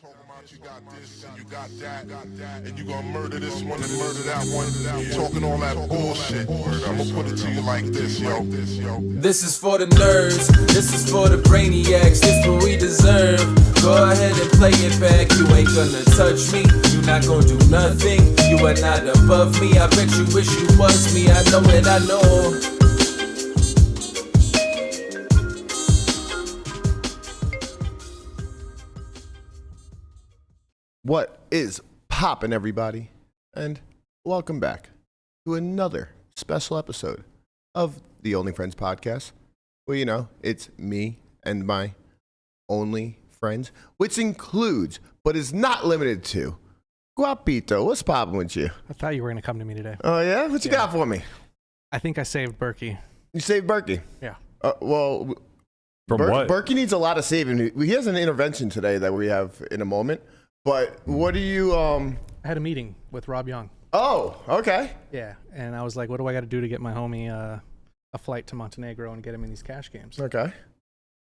Talking about you got this and you got that, and you gonna murder this one and murder that one. Talking all that bullshit. I'ma put it to you like this, yo. This is for the nerds, this is for the brainiacs, this what we deserve. Go ahead and play it back, you ain't gonna touch me, you not gonna do nothing, you are not above me. I bet you wish you was me, I know it, I know. What is poppin', everybody? And welcome back to another special episode of the Only Friends podcast. Well, you know, it's me and my only friends, which includes, but is not limited to, Guapito. What's poppin' with you? I thought you were going to come to me today. Oh, yeah? What you got for me? I think I saved Berkey. You saved Berkey? Yeah. Well, From what? Berkey needs a lot of saving. He has an intervention today that we have in a moment. But what do you... I had a meeting with Rob Young. Oh, okay. Yeah, and I was like, what do I got to do to get my homie a flight to Montenegro and get him in these cash games? Okay.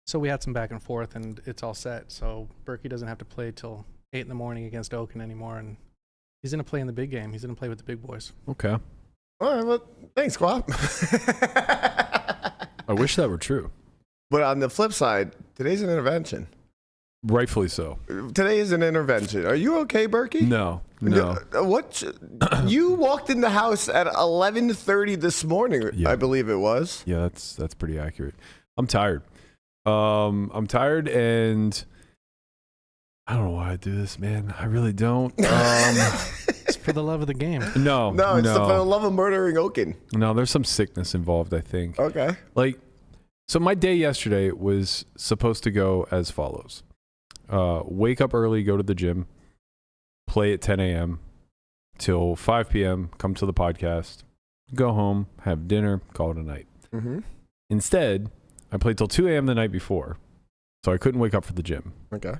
So we had some back and forth, and it's all set. So Berkey doesn't have to play till 8 in the morning against Oaken anymore, and he's going to play in the big game. He's going to play with the big boys. Okay. All right, well, thanks, Guap. I wish that were true. But on the flip side, today's an intervention. Rightfully so. Today is an intervention. Are you okay, Berkey? No. What? You walked in the house at 11:30 this morning, Yeah. I believe it was. Yeah, that's pretty accurate. I'm tired. I'm tired, and I don't know why I do this, man. I really don't. It's for the love of the game. No, it's for the love of murdering Oaken. No, there's some sickness involved, I think. Okay. So my day yesterday was supposed to go as follows. Wake up early, go to the gym, play at 10 a.m. till 5 p.m., come to the podcast, go home, have dinner, call it a night. Mm-hmm. Instead, I played till 2 a.m. the night before, so I couldn't wake up for the gym. Okay.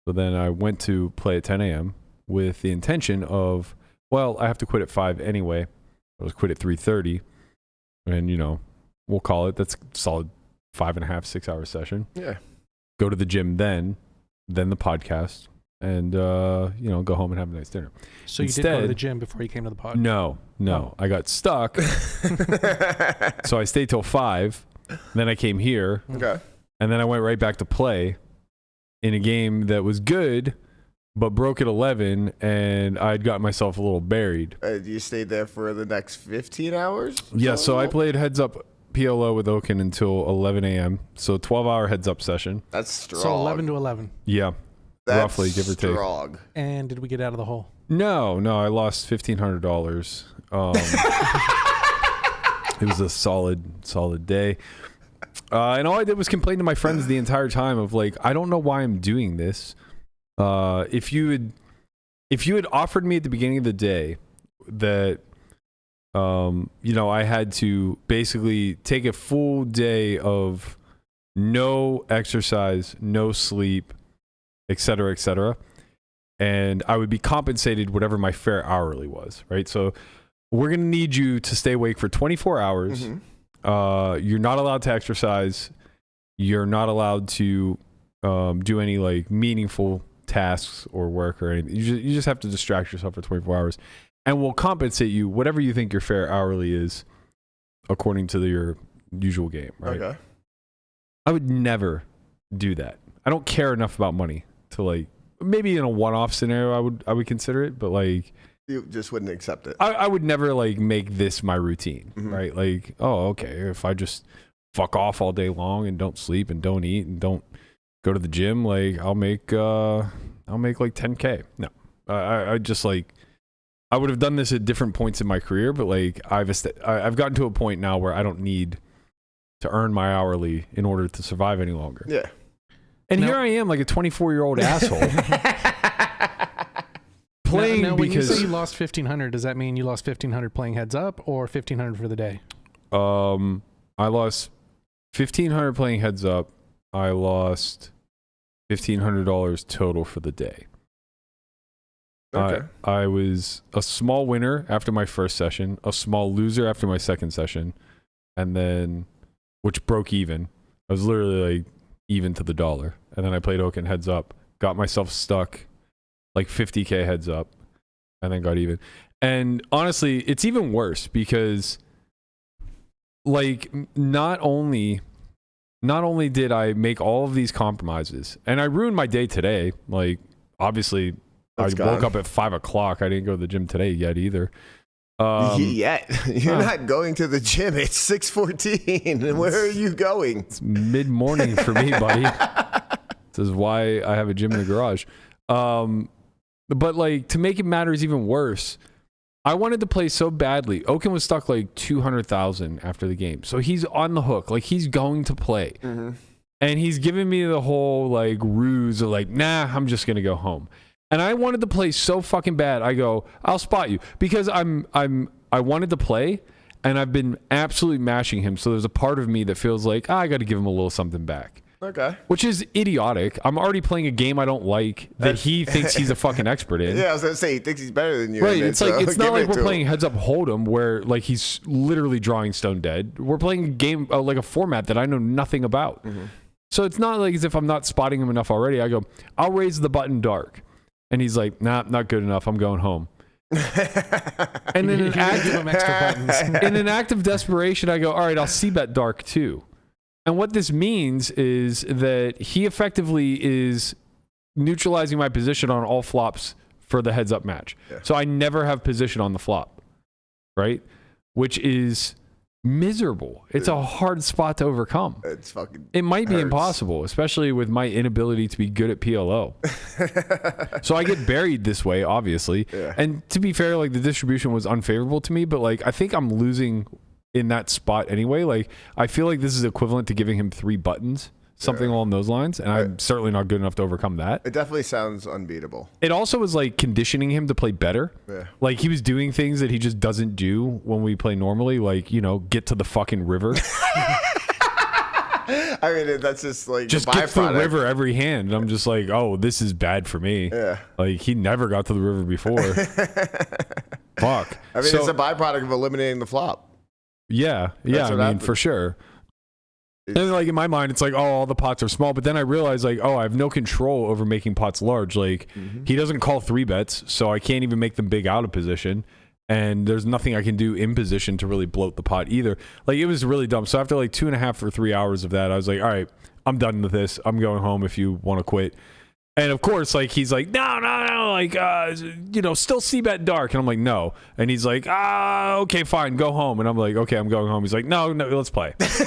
So then I went to play at 10 a.m. with the intention of, well, I have to quit at 5 anyway. I was quit at 3:30, and, you know, we'll call it, that's a solid 5.5, 6 hour session. Yeah. Go to the gym then the podcast, and you know, go home and have a nice dinner. So you did go to the gym before you came to the pod? No. I got stuck. So I stayed till 5. Then I came here. Okay. And then I went right back to play in a game that was good, but broke at 11, and I'd got myself a little buried. You stayed there for the next 15 hours? Yeah, so I played heads up PLO with Oaken until 11 a.m. So 12-hour heads up session. That's strong. So 11 to 11. Yeah, That's roughly, give or take. Strong. And did we get out of the hole? No, I lost $1,500. It was a solid day. And all I did was complain to my friends the entire time of like, I don't know why I'm doing this. If you had offered me at the beginning of the day that, you know, I had to basically take a full day of no exercise, no sleep, et cetera, and I would be compensated whatever my fair hourly was, right? So we're going to need you to stay awake for 24 hours. Mm-hmm. You're not allowed to exercise. You're not allowed to do any like meaningful tasks or work or anything. You just have to distract yourself for 24 hours. And we'll compensate you whatever you think your fair hourly is according to your usual game, right? Okay. I would never do that. I don't care enough about money to like, maybe in a one-off scenario I would consider it, but like You just wouldn't accept it. I would never like make this my routine, Mm-hmm. right? Like, oh, okay, if I just fuck off all day long and don't sleep and don't eat and don't go to the gym, like I'll make like 10K. No, I just like, I would have done this at different points in my career, but like I've gotten to a point now where I don't need to earn my hourly in order to survive any longer. Yeah. And here I am, like a 24-year-old asshole, playing now, when because you say you lost 1,500, does that mean you lost 1,500 playing heads up or 1,500 for the day? I lost 1,500 playing heads up. I lost $1,500 total for the day. Okay. I was a small winner after my first session, a small loser after my second session, and then, which broke even. I was literally like even to the dollar. And then I played Oaken heads up, got myself stuck like 50K heads up, and then got even. And honestly, it's even worse because like not only did I make all of these compromises, and I ruined my day today. Like obviously, woke up at 5 o'clock. I didn't go to the gym today yet either. Yet you're not going to the gym. It's 6:14, and where are you going? It's mid-morning for me, buddy. This is why I have a gym in the garage. But like to make it matters even worse, I wanted to play so badly. Oaken was stuck like 200,000 after the game, so he's on the hook. Like he's going to play, and he's giving me the whole like ruse of like, nah, I'm just gonna go home. And I wanted to play so fucking bad. I go, I'll spot you because I wanted to play, and I've been absolutely mashing him. So there's a part of me that feels like I got to give him a little something back. Okay. Which is idiotic. I'm already playing a game I don't like that he thinks he's a fucking expert in. Yeah, I was gonna say he thinks he's better than you. Right. It's like it's not like we're playing Heads Up Hold'em where like he's literally drawing stone dead. We're playing a game like a format that I know nothing about. So it's not like as if I'm not spotting him enough already. I go, I'll raise the button dark. And he's like, nah, not good enough. I'm going home. And in an act of desperation, I go, all right, I'll c-bet dark too. And what this means is that he effectively is neutralizing my position on all flops for the heads up match. Yeah. So I never have position on the flop, right? Which is miserable. It's a hard spot to overcome. It might be impossible, especially with my inability to be good at PLO. So I get buried this way, obviously. Yeah. And to be fair, like the distribution was unfavorable to me, but like I think I'm losing in that spot anyway. Like I feel like this is equivalent to giving him 3 buttons, something along those lines, and I'm certainly not good enough to overcome that. It definitely sounds unbeatable. It also was like conditioning him to play better. Yeah. Like he was doing things that he just doesn't do when we play normally, like, you know, get to the fucking river. I mean, that's just like just get to the river every hand. And I'm just like, oh, this is bad for me. Yeah. Like he never got to the river before. Fuck. I mean, it's a byproduct of eliminating the flop. Yeah. Yeah. I mean, happened. For sure. And like in my mind, it's like, oh, all the pots are small. But then I realize like, oh, I have no control over making pots large. Like he doesn't call 3 bets, so I can't even make them big out of position. And there's nothing I can do in position to really bloat the pot either. Like it was really dumb. So after like 2.5 or 3 hours of that, I was like, all right, I'm done with this. I'm going home if you want to quit. And of course, like he's like, no, like, you know, still c-bet dark. And I'm like, no. And he's like, okay, fine, go home. And I'm like, okay, I'm going home. He's like, no, let's play. That's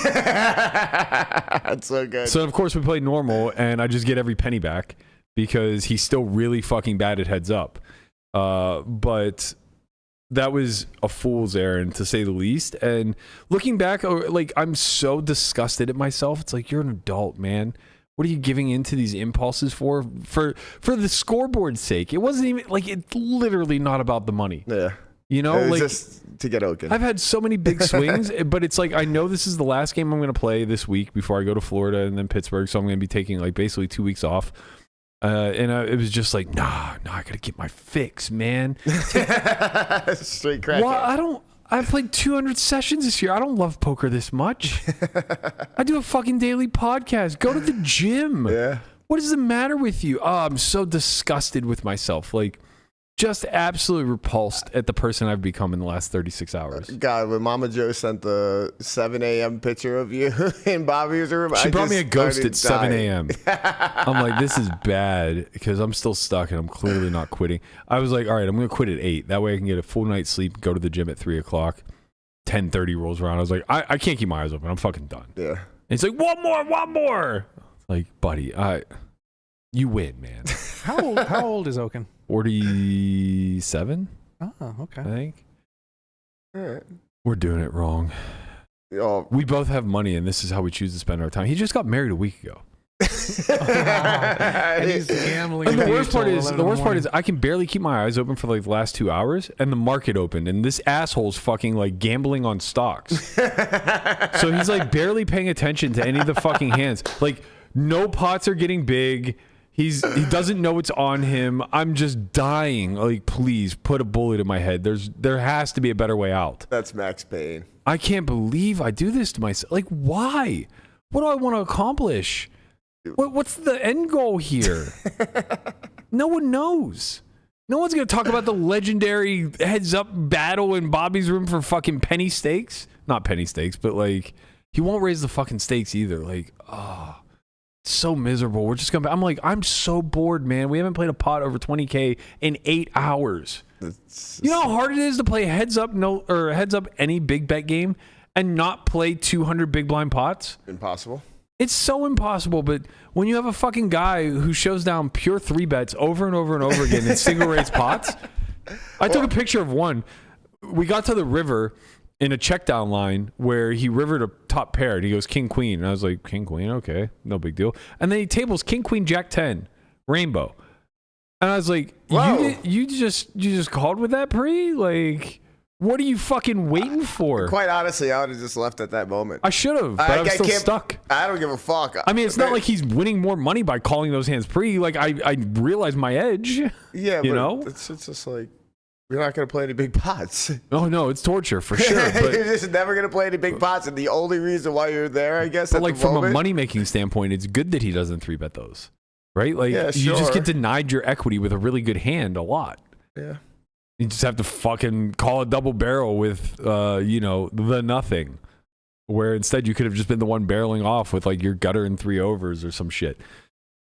so good. So of course we played normal, and I just get every penny back because he's still really fucking bad at heads up. But that was a fool's errand to say the least. And looking back, like I'm so disgusted at myself. It's like, you're an adult, man. What are you giving into these impulses for the scoreboard's sake? It wasn't even like, it's literally not about the money. Yeah. You know, it was like just to get Oaken. I've had so many big swings, but it's like, I know this is the last game I'm going to play this week before I go to Florida and then Pittsburgh. So I'm going to be taking like basically 2 weeks off. It was just like, nah, I got to get my fix, man. Straight crack. Well, I've played 200 sessions this year. I don't love poker this much. I do a fucking daily podcast. Go to the gym. Yeah. What is the matter with you? Oh, I'm so disgusted with myself. Like, just absolutely repulsed at the person I've become in the last 36 hours. God, when Mama Joe sent the 7 a.m. picture of you in Bobby's room, she brought me a ghost at 7 a.m. I'm like, this is bad because I'm still stuck and I'm clearly not quitting. I was like, all right, I'm going to quit at 8. That way I can get a full night's sleep, go to the gym at 3 o'clock. 10:30 rolls around. I was like, I can't keep my eyes open. I'm fucking done. Yeah. And it's like, one more. Like, buddy, you win, man. How old is Oaken? 47. Oh, okay. I think. All right. We're doing it wrong. Oh. We both have money, and this is how we choose to spend our time. He just got married a week ago. And he's gambling. And the worst part is I can barely keep my eyes open for like the last 2 hours, and the market opened, and this asshole's fucking like gambling on stocks. So he's like barely paying attention to any of the fucking hands. Like no pots are getting big. He doesn't know it's on him. I'm just dying. Like, please put a bullet in my head. There has to be a better way out. That's Max Payne. I can't believe I do this to myself. Like, why? What do I want to accomplish? What's the end goal here? No one knows. No one's going to talk about the legendary heads-up battle in Bobby's room for fucking penny stakes. Not penny stakes, but like, he won't raise the fucking stakes either. Like, it's so miserable. We're just going to... I'm like, I'm so bored, man. We haven't played a pot over 20K in 8 hours. You know how hard it is to play heads-up any big bet game and not play 200 big blind pots? Impossible. It's so impossible, but when you have a fucking guy who shows down pure 3-bets over and over and over again in single race pots, I took a picture of one. We got to the river in a check down line where he rivered a top pair and he goes king queen, and I was like, king queen, okay, no big deal. And then he tables king queen jack 10 rainbow, and I was like, you just called with that pre? Like, what are you fucking waiting for? Quite honestly, I would have just left at that moment. I should have, but I'm still stuck. I don't give a fuck. I mean, it's not like he's winning more money by calling those hands pre. Like, I realize my edge. Yeah, you know? It's just like, you're not going to play any big pots. Oh, no, it's torture for sure. But, you're just never going to play any big pots, and the only reason why you're there, I guess, but like from a money-making standpoint, it's good that he doesn't 3-bet those, right? Like, yeah, you just get denied your equity with a really good hand a lot. Yeah. You just have to fucking call a double barrel with, the nothing. Where instead you could have just been the one barreling off with like your gutter and 3 overs or some shit.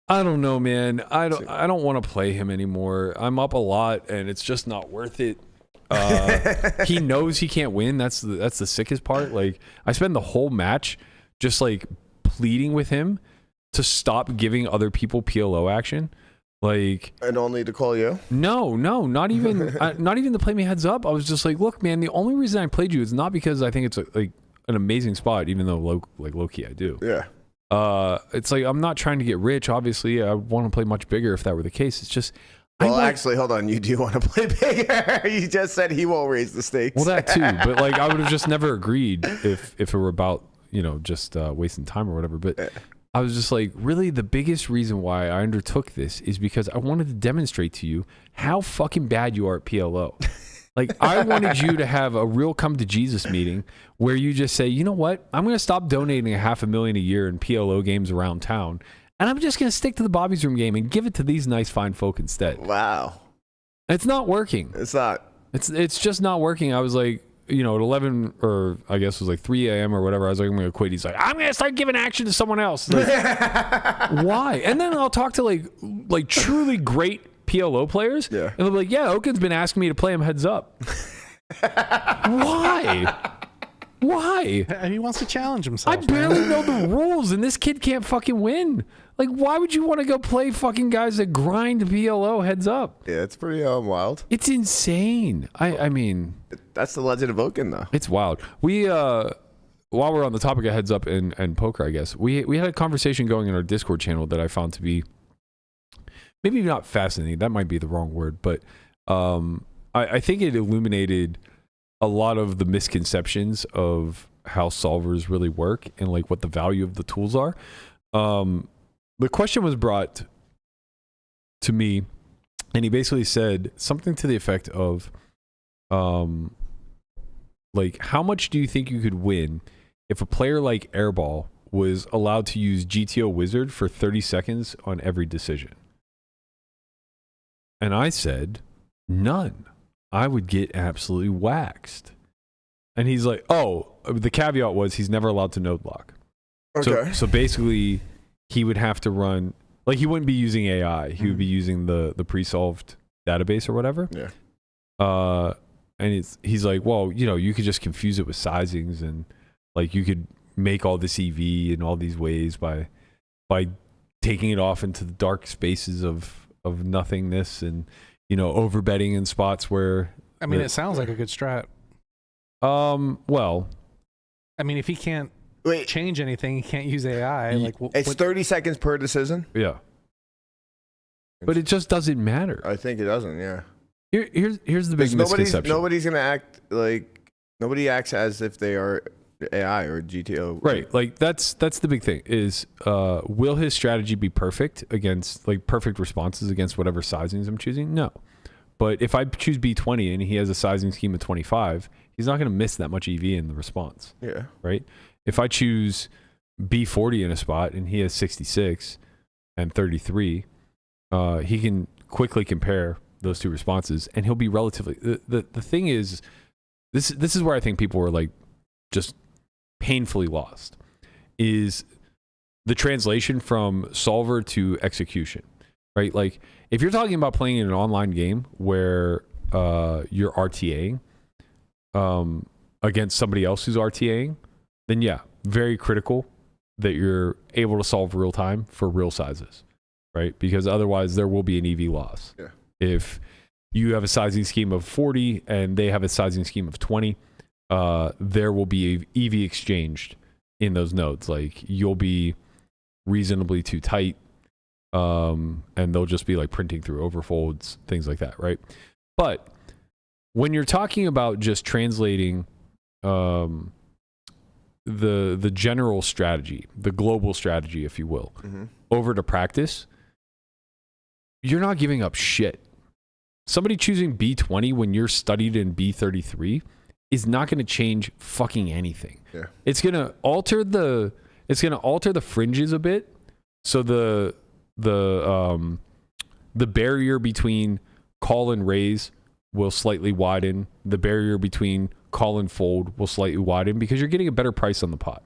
I don't know, man. I don't want to play him anymore. I'm up a lot and it's just not worth it. He knows he can't win. That's the sickest part. Like, I spend the whole match just like pleading with him to stop giving other people PLO action. Like, and only to call you? No, not even to play me heads up. I was just like, look, man, the only reason I played you is not because I think it's like an amazing spot, even though low key I do. Yeah. It's like, I'm not trying to get rich. Obviously, I want to play much bigger if that were the case. It's just, well, actually, hold on. You do want to play bigger. You just said he won't raise the stakes. Well, that too. But like, I would have just never agreed if it were about just wasting time or whatever. But I was just like, really, the biggest reason why I undertook this is because I wanted to demonstrate to you how fucking bad you are at PLO. Like, I wanted you to have a real come to Jesus meeting where you just say, you know what? I'm going to stop donating $500,000 a year in PLO games around town, and I'm just going to stick to the Bobby's Room game and give it to these nice fine folk instead. Wow. It's not working. It's not. It's just not working. I was like, at 11 or I guess it was like 3 a.m. or whatever, I was like, I'm going to quit. He's like, I'm going to start giving action to someone else. Like, why? And then I'll talk to like truly great PLO players. Yeah. And they'll be like, yeah, Oaken's been asking me to play him heads up. Why? He wants to challenge himself. I barely know the rules, and this kid can't fucking win. Like, why would you want to go play fucking guys that grind PLO heads up? Yeah, it's pretty wild. It's insane. I mean... That's the legend of Oaken, though. It's wild. We, while we're on the topic of heads up and poker, I guess, we had a conversation going in our Discord channel that I found to be maybe not fascinating. That might be the wrong word, but I think it illuminated a lot of the misconceptions of how solvers really work and like what the value of the tools are. The question was brought to me, and he basically said something to the effect of, like, how much do you think you could win if a player like Airball was allowed to use GTO Wizard for 30 seconds on every decision? And I said, none. I would get absolutely waxed. And he's like, oh, the caveat was he's never allowed to node lock. Okay. So basically, he would have to run, like, he wouldn't be using AI. He would be using the pre-solved database or whatever. Yeah. And he's like, well, you could just confuse it with sizings, and like you could make all this EV in all these ways by taking it off into the dark spaces of nothingness, and overbetting in spots where it sounds like a good strat. Well, I mean, if he can't change anything, he can't use AI. It's 30 seconds per decision. Yeah, but it just doesn't matter. I think it doesn't. Yeah. Here's the big misconception. Nobody's gonna act like nobody acts as if they are AI or GTO. Right. Like that's the big thing is will his strategy be perfect against like perfect responses against whatever sizings I'm choosing? No. But if I choose B20 and he has a sizing scheme of 25, he's not going to miss that much EV in the response. Yeah. Right? If I choose B40 in a spot and he has 66, and 33, he can quickly compare those two responses, and he'll be relatively. The thing is, this is where I think people were like just painfully lost, is the translation from solver to execution, right? Like if you're talking about playing in an online game where you're RTAing against somebody else who's RTAing, then yeah, very critical that you're able to solve real time for real sizes, right? Because otherwise there will be an EV loss. Yeah. If you have a sizing scheme of 40 and they have a sizing scheme of 20, there will be a EV exchanged in those nodes. Like you'll be reasonably too tight, and they'll just be like printing through overfolds, things like that, right? But when you're talking about just translating the general strategy, the global strategy, if you will, over to practice, you're not giving up shit. Somebody choosing B20 when you're studied in B33 is not going to change fucking anything. Yeah. It's going to alter the fringes a bit, so the barrier between call and raise will slightly widen. The barrier between call and fold will slightly widen because you're getting a better price on the pot.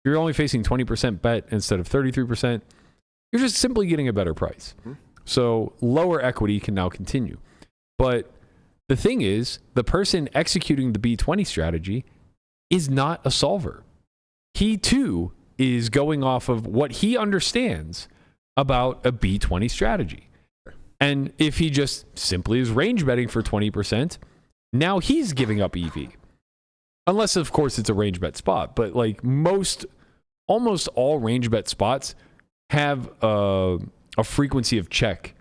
You're only facing 20% bet instead of 33%. You're just simply getting a better price. So lower equity can now continue. But the thing is, the person executing the B20 strategy is not a solver. He too is going off of what he understands about a B20 strategy. And if he just simply is range betting for 20%, now he's giving up EV. Unless, of course, it's a range bet spot. But like almost all range bet spots have a frequency of check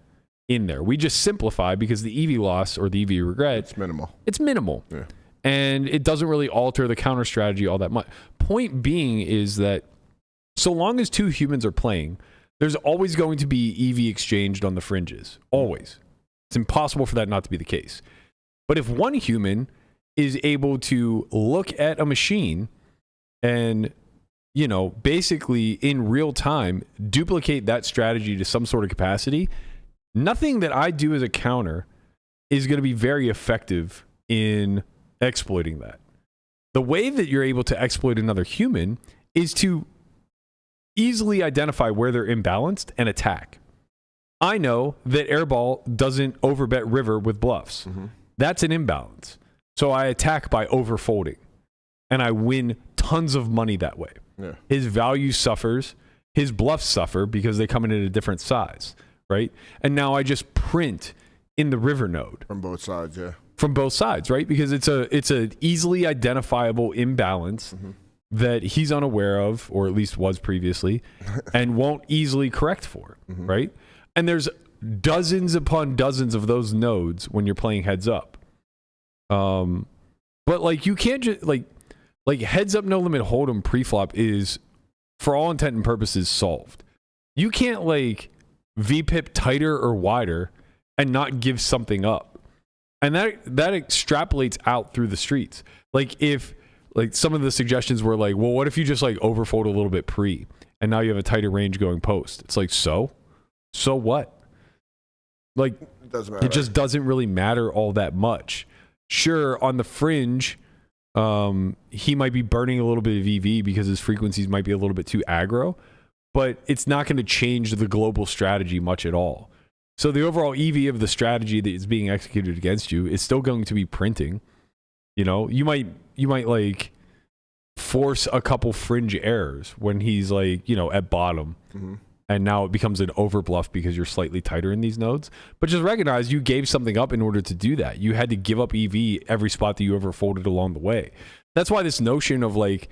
in there. We just simplify because the EV loss or the EV regret, It's minimal. It's minimal. Yeah. And it doesn't really alter the counter strategy all that much. Point being is that so long as two humans are playing, there's always going to be EV exchanged on the fringes. Always. It's impossible for that not to be the case. But if one human is able to look at a machine and, you know, basically in real time duplicate that strategy to some sort of capacity, nothing that I do as a counter is going to be very effective in exploiting that. The way that you're able to exploit another human is to easily identify where they're imbalanced and attack. I know that Airball doesn't overbet river with bluffs. That's an imbalance. So I attack by overfolding and I win tons of money that way. Yeah. His value suffers, his bluffs suffer because they come in at a different size, right? And now I just print in the river node. From both sides, yeah. From both sides, right? Because it's a easily identifiable imbalance that he's unaware of, or at least was previously, and won't easily correct for, right? And there's dozens upon dozens of those nodes when you're playing heads up. But like you can't just like heads up no limit hold'em preflop is, for all intent and purposes, solved. You can't like VPIP tighter or wider and not give something up. And that extrapolates out through the streets. Like if like some of the suggestions were like, well, what if you just like overfold a little bit pre and now you have a tighter range going post? It's like, so what? Like It doesn't matter. it just doesn't really matter all that much. Sure, on the fringe, he might be burning a little bit of EV because his frequencies might be a little bit too aggro, but it's not going to change the global strategy much at all. So the overall EV of the strategy that is being executed against you is still going to be printing. You know, you might like force a couple fringe errors when he's like, you know, at bottom. And now it becomes an overbluff because you're slightly tighter in these nodes. But just recognize you gave something up in order to do that. You had to give up EV every spot that you ever folded along the way. That's why this notion of like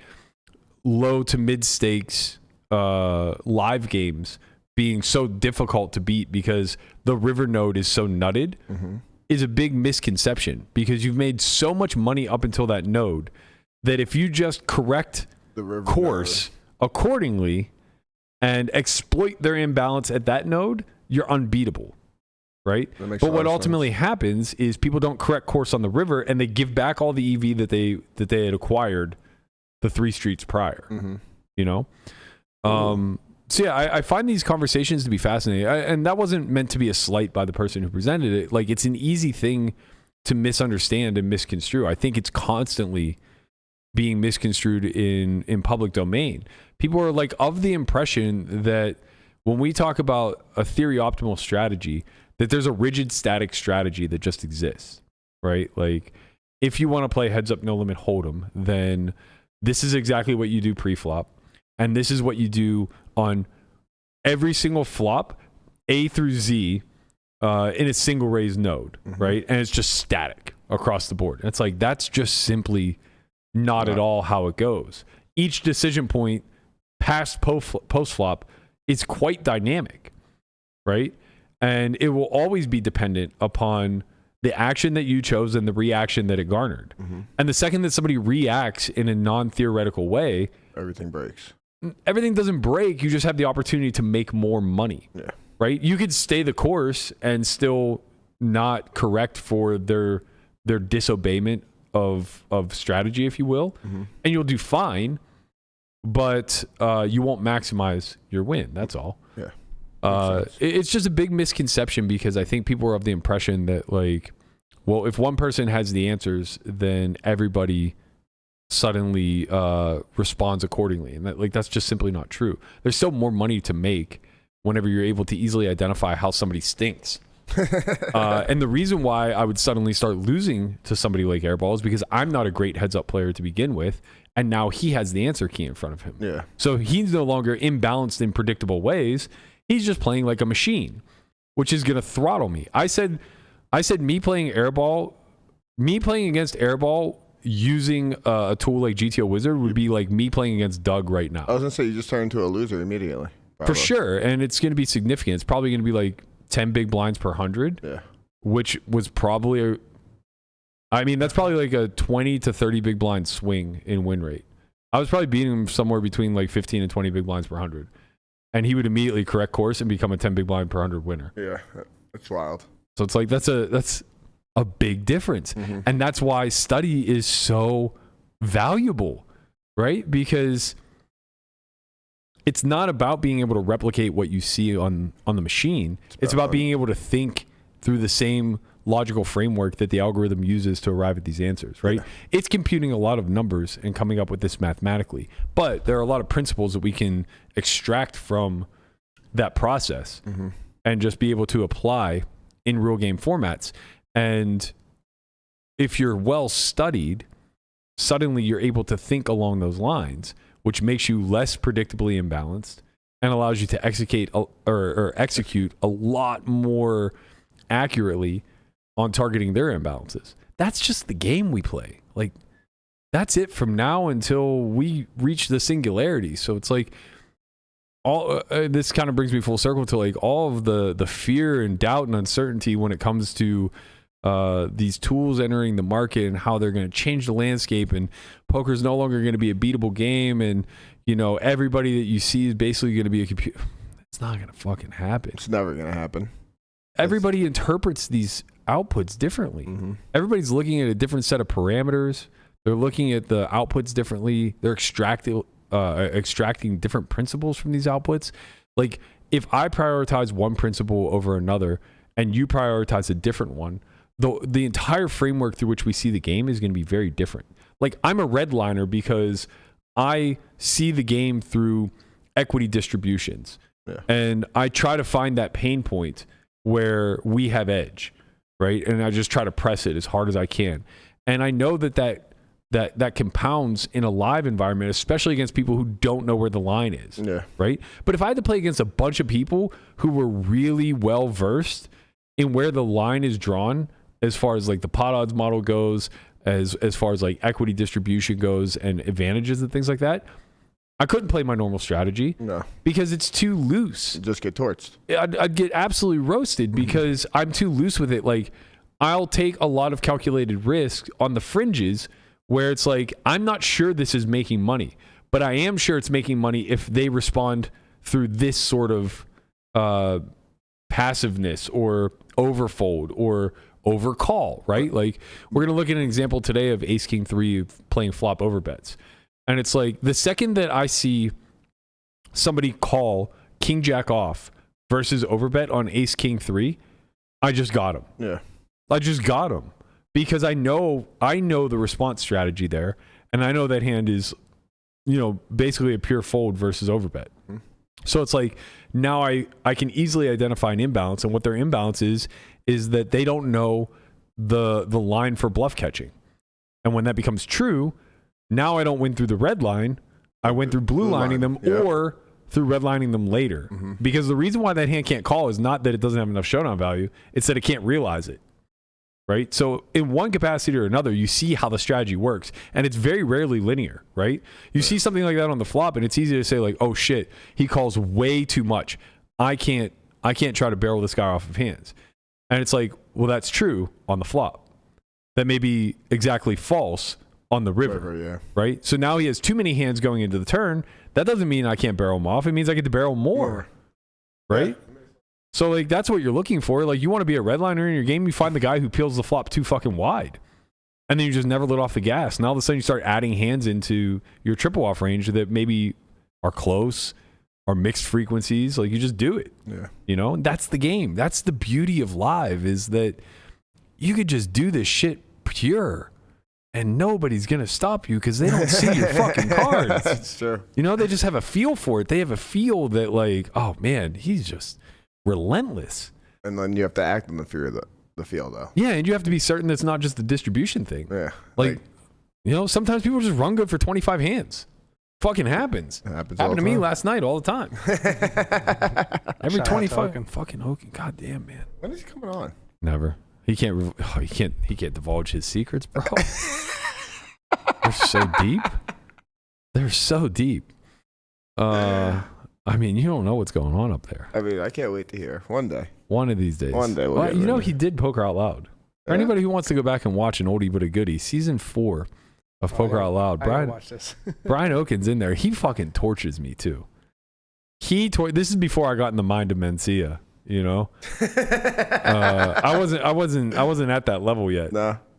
low to mid stakes live games being so difficult to beat because the river node is so nutted is a big misconception, because you've made so much money up until that node that if you just correct The river course accordingly and exploit their imbalance at that node, you're unbeatable, right? That makes But a lot what of ultimately happens is people don't correct course on the river and they give back all the EV that they had acquired the 3 streets prior. You know, So yeah, I find these conversations to be fascinating, and that wasn't meant to be a slight by the person who presented it. Like, it's an easy thing to misunderstand and misconstrue. I think it's constantly being misconstrued in public domain. People are like of the impression that when we talk about a theory optimal strategy, that there's a rigid static strategy that just exists, right? Like, if you want to play heads up no limit hold'em, then this is exactly what you do pre-flop, and this is what you do on every single flop, A through Z, in a single raise node, right? And it's just static across the board. And it's like, that's just simply not at all how it goes. Each decision point past post flop is quite dynamic, right? And it will always be dependent upon the action that you chose and the reaction that it garnered. And the second that somebody reacts in a non-theoretical way, Everything breaks. Everything doesn't break. You just have the opportunity to make more money, right? You could stay the course and still not correct for their disobeyment of strategy, if you will, and you'll do fine, but you won't maximize your win. That's all. It's just a big misconception, because I think people are of the impression that, like, well, if one person has the answers, then everybody suddenly responds accordingly, and that's just simply not true. There's still more money to make whenever you're able to easily identify how somebody stinks. And the reason why I would suddenly start losing to somebody like Airball is because I'm not a great heads up player to begin with, and now he has the answer key in front of him. So he's no longer imbalanced in predictable ways. He's just playing like a machine, which is going to throttle me. I said me playing Airball, me playing against Airball using a tool like GTO Wizard would be like me playing against Doug right now. I was going to say, you just turn into a loser immediately. For sure. And it's going to be significant. It's probably going to be like 10 big blinds per 100, which was probably, that's probably like a 20 to 30 big blind swing in win rate. I was probably beating him somewhere between like 15 and 20 big blinds per 100. And he would immediately correct course and become a 10 big blind per 100 winner. Yeah, that's wild. So it's like, that's a big difference. And that's why study is so valuable, right? Because it's not about being able to replicate what you see on the machine. It's about being able to think through the same logical framework that the algorithm uses to arrive at these answers, right? It's computing a lot of numbers and coming up with this mathematically, but there are a lot of principles that we can extract from that process and just be able to apply in real game formats. And if you're well studied, suddenly you're able to think along those lines, which makes you less predictably imbalanced and allows you to execute a lot more accurately on targeting their imbalances. That's just the game we play. Like, that's it from now until we reach the singularity. So it's like, all this kind of brings me full circle to like all of the fear and doubt and uncertainty when it comes to these tools entering the market and how they're going to change the landscape, and poker is no longer going to be a beatable game, and everybody that you see is basically going to be a computer. It's not going to fucking happen. It's never going to happen. Everybody interprets these outputs differently. Everybody's looking at a different set of parameters. They're looking at the outputs differently. They're extracting different principles from these outputs. Like, if I prioritize one principle over another and you prioritize a different one, the entire framework through which we see the game is going to be very different. Like, I'm a redliner because I see the game through equity distributions. And I try to find that pain point where we have edge, right? And I just try to press it as hard as I can. And I know that compounds in a live environment, especially against people who don't know where the line is, right? But if I had to play against a bunch of people who were really well versed in where the line is drawn, as far as like the pot odds model goes, as far as like equity distribution goes and advantages and things like that, I couldn't play my normal strategy because it's too loose. You just get torched. I'd get absolutely roasted because I'm too loose with it. Like, I'll take a lot of calculated risk on the fringes where it's like, I'm not sure this is making money, but I am sure it's making money if they respond through this sort of passiveness or overfold or overcall, right? Like, we're going to look at an example today of Ace King 3 playing flop overbets. And it's like, the second that I see somebody call king jack off versus overbet on ace king 3, I just got him. Yeah. I just got him because I know the response strategy there, and I know that hand is, basically a pure fold versus overbet. Mm-hmm. So it's like now I can easily identify an imbalance, and what their imbalance is that they don't know the line for bluff catching. And when that becomes true, now I don't win through the red line. I win through blue lining them or through redlining them later. Mm-hmm. Because the reason why that hand can't call is not that it doesn't have enough showdown value. It's that it can't realize it. Right? So in one capacity or another, you see how the strategy works. And it's very rarely linear, right? You see something like that on the flop, and it's easy to say like, oh shit, he calls way too much. I can't try to barrel this guy off of hands. And it's like, well, that's true on the flop. That may be exactly false on the river, right? So now he has too many hands going into the turn. That doesn't mean I can't barrel him off. It means I get to barrel more, right? Yeah. So like that's what you're looking for. Like you want to be a redliner in your game, you find the guy who peels the flop too fucking wide, and then you just never let off the gas. Now all of a sudden you start adding hands into your triple off range that maybe are close or mixed frequencies. Like you just do it. Yeah. And that's the game. That's the beauty of live, is that you could just do this shit pure. And nobody's going to stop you because they don't see your fucking cards. That's true. They just have a feel for it. They have a feel that like, oh man, he's just relentless. And then you have to act on the fear of the feel though. Yeah, and you have to be certain that's not just the distribution thing. Yeah. Like sometimes people just run good for 25 hands. Fucking happens. Happened to me last night all the time. Every 25 fucking Hogan. God damn, man. When is he coming on? Never. He can't divulge his secrets, bro. They're so deep. They're so deep. I mean, you don't know what's going on up there. I mean, I can't wait to hear one day. One of these days. One day. He did Poker Out Loud. For anybody who wants to go back and watch an oldie but a goodie, season 4 of Poker Out Loud. Brian, watch this. Brian Oaken's in there. He fucking torches me too. This is before I got in the mind of Mencia. I wasn't at that level yet.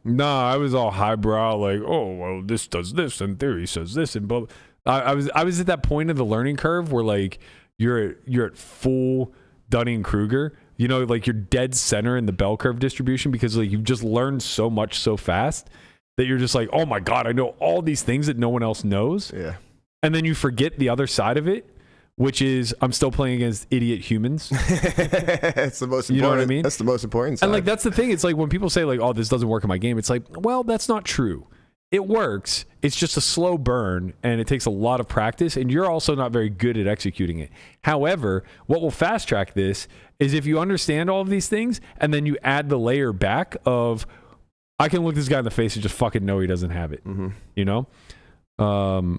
No, I was all highbrow, like, oh well, this does this, and theory says this, and both. I was at that point of the learning curve where like you're at full Dunning-Kruger, like you're dead center in the bell curve distribution because like you've just learned so much so fast that you're just like, oh my god, I know all these things that no one else knows. Yeah, and then you forget the other side of it, which is I'm still playing against idiot humans. It's the most important. You know what I mean? That's the most important side. And like that's the thing. It's like when people say like, "Oh, this doesn't work in my game." It's like, well, that's not true. It works. It's just a slow burn, and it takes a lot of practice. And you're also not very good at executing it. However, what will fast track this is if you understand all of these things, and then you add the layer back of, I can look this guy in the face and just fucking know he doesn't have it. Mm-hmm.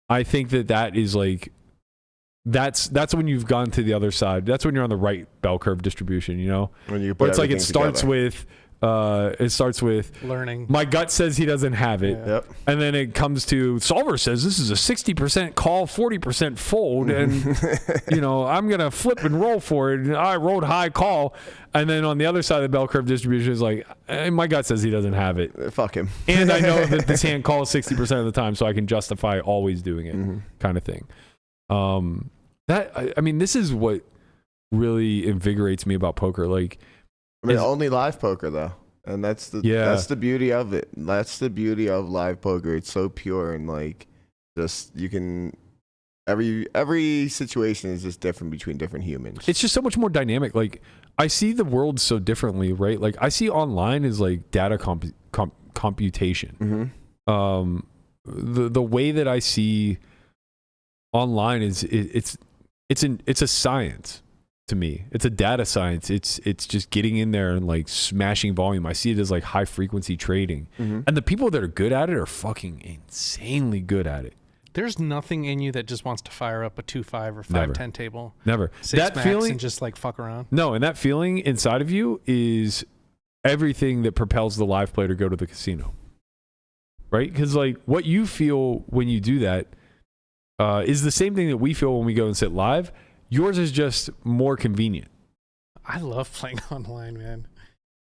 I think that is like. That's when you've gone to the other side. That's when you're on the right bell curve distribution, When you but it's like it starts with learning. My gut says he doesn't have it. Yeah. Yep. And then it comes to solver says this is a 60% call, 40% fold, and I'm gonna flip and roll for it. And I rolled high call, and then on the other side of the bell curve distribution is like, my gut says he doesn't have it. Fuck him. And I know that this hand calls 60% of the time, so I can justify always doing it, kind of thing. This is what really invigorates me about poker. Like, only live poker though, and that's the beauty of it. That's the beauty of live poker. It's so pure and like, just you can every situation is just different between different humans. It's just so much more dynamic. Like, I see the world so differently, right? Like, I see online as like data computation. Mm-hmm. The way that I see online is it's a science to me. It's a data science. It's just getting in there and like smashing volume. I see it as like high frequency trading. Mm-hmm. And the people that are good at it are fucking insanely good at it. There's nothing in you that just wants to fire up a 2-5 or 5-10 table. Never. That feeling and just like fuck around. No, and that feeling inside of you is everything that propels the live player to go to the casino. Right? Because like what you feel when you do that is the same thing that we feel when we go and sit live. Yours is just more convenient. I love playing online, man.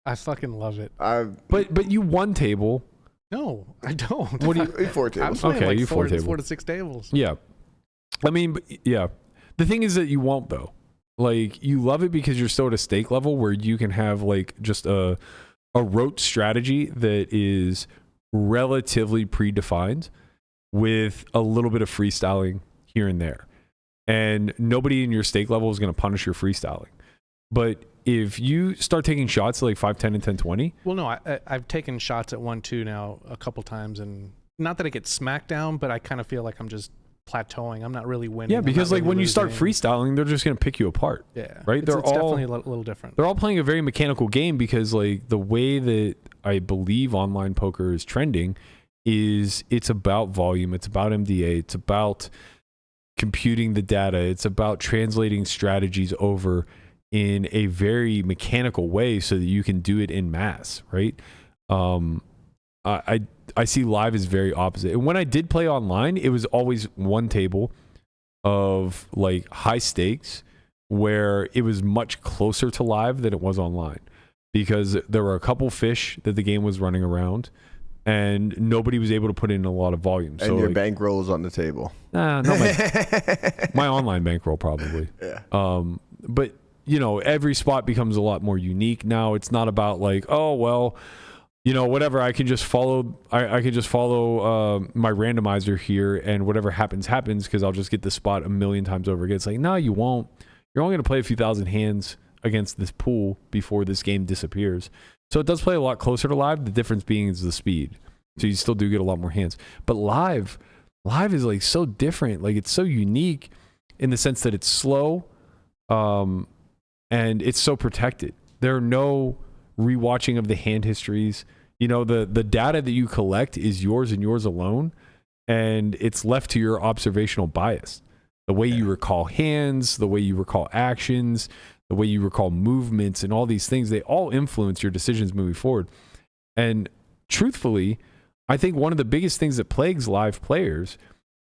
I fucking love it. But you one table. No, I don't. What do you 4 tables? Okay, like you 4 tables. 4 to 6 tables. Yeah. I mean, yeah. The thing is that you won't though. Like you love it because you're still at a stake level where you can have like just a rote strategy that is relatively predefined with a little bit of freestyling here and there. And nobody in your stake level is going to punish your freestyling. But if you start taking shots at like 5, 10, and 10, 20. Well, no, I've taken shots at 1-2 now a couple times, and not that I get smacked down, but I kind of feel like I'm just plateauing. I'm not really winning. Yeah, because like really when you start losing. freestyling, they're just going to pick you apart. Yeah, right. It's definitely a little different. They're all playing a very mechanical game because like the way that I believe online poker is trending is it's about volume, it's about MDA, it's about computing the data, it's about translating strategies over in a very mechanical way so that you can do it in mass, right? I see live as very opposite. And when I did play online, it was always one table of like high stakes where it was much closer to live than it was online because there were a couple fish that the game was running around and nobody was able to put in a lot of volume. And so your like, bankroll is on the table. Nah, not my online bankroll probably. Yeah. But you know, every spot becomes a lot more unique now. It's not about like, oh well, you know, whatever. I can just follow. I can just follow my randomizer here, and whatever happens because I'll just get the spot a million times over again. It's like, no, you won't. You're only going to play a few thousand hands against this pool before this game disappears. So it does play a lot closer to live. The difference being is the speed. So you still do get a lot more hands. But live is like so different. Like it's so unique in the sense that it's slow, and it's so protected. There are no rewatching of the hand histories. You know, the data that you collect is yours and yours alone, and it's left to your observational bias. The way you recall hands, the way you recall actions, the way you recall movements, and all these things, they all influence your decisions moving forward. And truthfully, I think one of the biggest things that plagues live players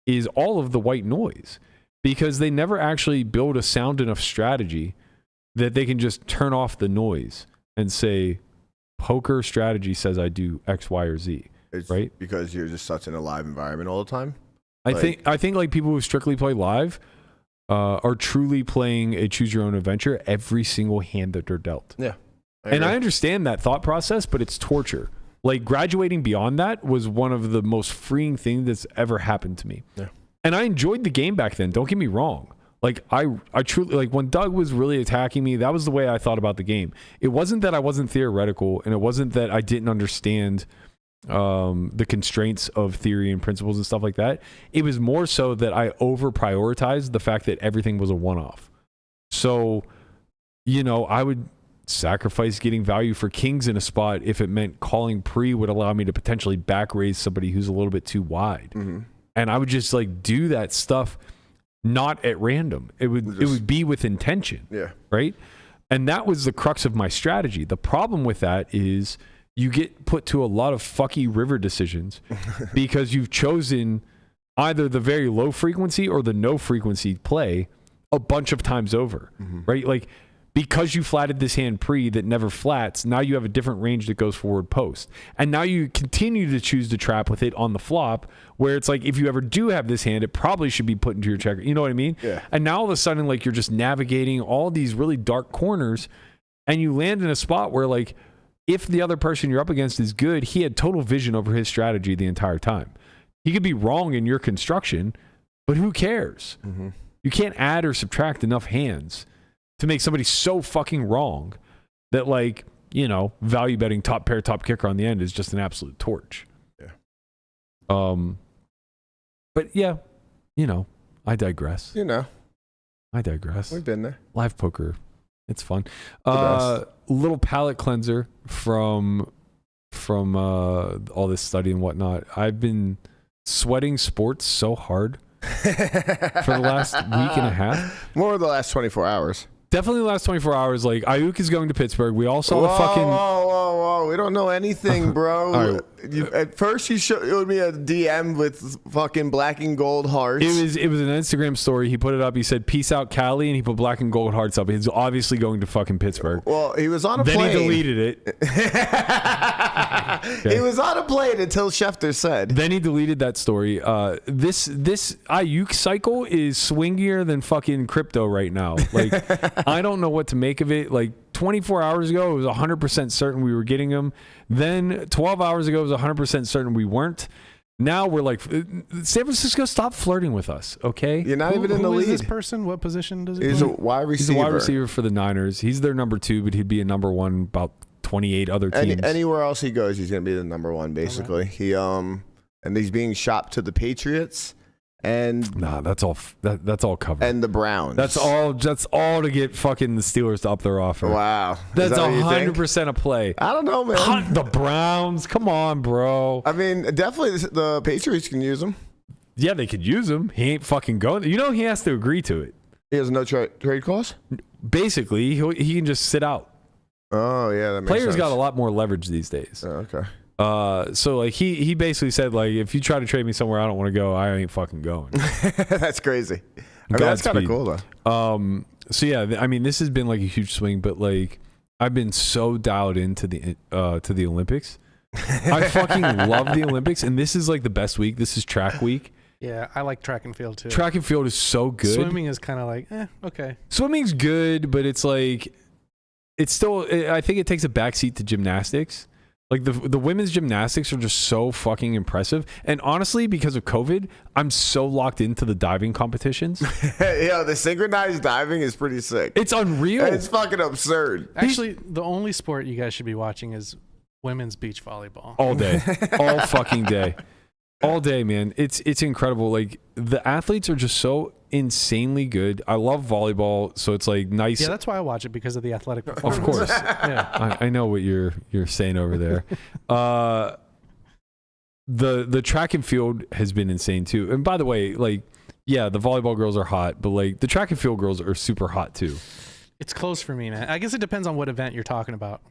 is all of the white noise, because they never actually build a sound enough strategy that they can just turn off the noise and say, poker strategy says I do X, Y, or Z. It's right? Because you're just such in a live environment all the time. I think like people who strictly play live are truly playing a choose your own adventure every single hand that they're dealt. Yeah. I understand that thought process, but it's torture. Like graduating beyond that was one of the most freeing things that's ever happened to me. Yeah. And I enjoyed the game back then. Don't get me wrong. Like I truly, like when Doug was really attacking me, that was the way I thought about the game. It wasn't that I wasn't theoretical, and it wasn't that I didn't understand the constraints of theory and principles and stuff like that. It was more so that I over prioritized the fact that everything was a one-off. So, you know, I would sacrifice getting value for kings in a spot if it meant calling pre would allow me to potentially back raise somebody who's a little bit too wide. Mm-hmm. And I would just like do that stuff not at random. It would be with intention. Yeah. Right? And that was the crux of my strategy. The problem with that is you get put to a lot of fucky river decisions because you've chosen either the very low frequency or the no frequency play a bunch of times over, right? Like because you flatted this hand pre that never flats, now you have a different range that goes forward post. And now you continue to choose to trap with it on the flop where it's like, if you ever do have this hand, it probably should be put into your checker. You know what I mean? Yeah. And now all of a sudden, like you're just navigating all these really dark corners and you land in a spot where like, if the other person you're up against is good, he had total vision over his strategy the entire time. He could be wrong in your construction, but who cares? Mm-hmm. You can't add or subtract enough hands to make somebody so fucking wrong that, like, you know, value betting top pair, top kicker on the end is just an absolute torch. Yeah. But yeah, you know, I digress. You know, I digress. we've been there. Live poker, it's fun. Little palate cleanser from all this study and whatnot. I've been sweating sports so hard for the last week and a half. More of the last 24 hours. Definitely the last 24 hours. Like Aiyuk is going to Pittsburgh. We all saw the fucking. Whoa! We don't know anything, bro. Right. At first, you showed me a DM with fucking black and gold hearts. It was an Instagram story. He put it up. He said, "Peace out, Cali," and he put black and gold hearts up. He's obviously going to fucking Pittsburgh. Well, he was on a then plane. He deleted it. He was on a plane until Schefter said. Then he deleted that story. This Aiyuk cycle is swingier than fucking crypto right now. Like, I don't know what to make of it. Like, 24 hours ago, it was 100% certain we were getting him. Then 12 hours ago, it was 100% certain we weren't. Now we're like, San Francisco, stop flirting with us, okay? You're not even in the Who lead. is this person? What position does he He's a play? wide receiver. He's a wide receiver for the Niners. He's their number 2, but he'd be a number 1 about 28 other teams. Anywhere else he goes, he's going to be the number 1, basically. He and he's being shopped to the Patriots and Nah, that's all covered. and the Browns. That's all to get fucking the Steelers to up their offer. Wow. Is That's that what you think? 100% a play. I don't know, man. The Browns, come on, bro. I mean, definitely the Patriots can use him. Yeah, they could use him. He ain't fucking going. You know, he has to agree to it. He has no trade clause? Basically, he can just sit out. Oh, yeah, that makes Players sense. got a lot more leverage these days. Oh, okay. So like he basically said, like, if you try to trade me somewhere I don't want to go, I ain't fucking going. That's crazy. I mean, that's kind of Godspeed. cool, though. So yeah, I mean, this has been like a huge swing, but like I've been so dialed into the Olympics. I fucking love the Olympics, and this is like the best week. This is track week. Yeah, I like track and field too. Track and field is so good. Swimming is kind of like, okay. Swimming's good, but it's like it's still. I think it takes a backseat to gymnastics. Like the women's gymnastics are just so fucking impressive. And honestly, because of COVID, I'm so locked into the diving competitions. Yo, the synchronized diving is pretty sick. It's unreal. It's fucking absurd. Actually, the only sport you guys should be watching is women's beach volleyball. All day. All fucking day. All day, man. It's incredible. Like, the athletes are just so insanely good. I love volleyball, so it's like nice. Yeah, that's why I watch it, because of the athletic performance. Of course. Yeah. I know what you're saying over there. The track and field has been insane too. And by the way, like, yeah, the volleyball girls are hot, but like the track and field girls are super hot too. It's close for me, man. I guess it depends on what event you're talking about.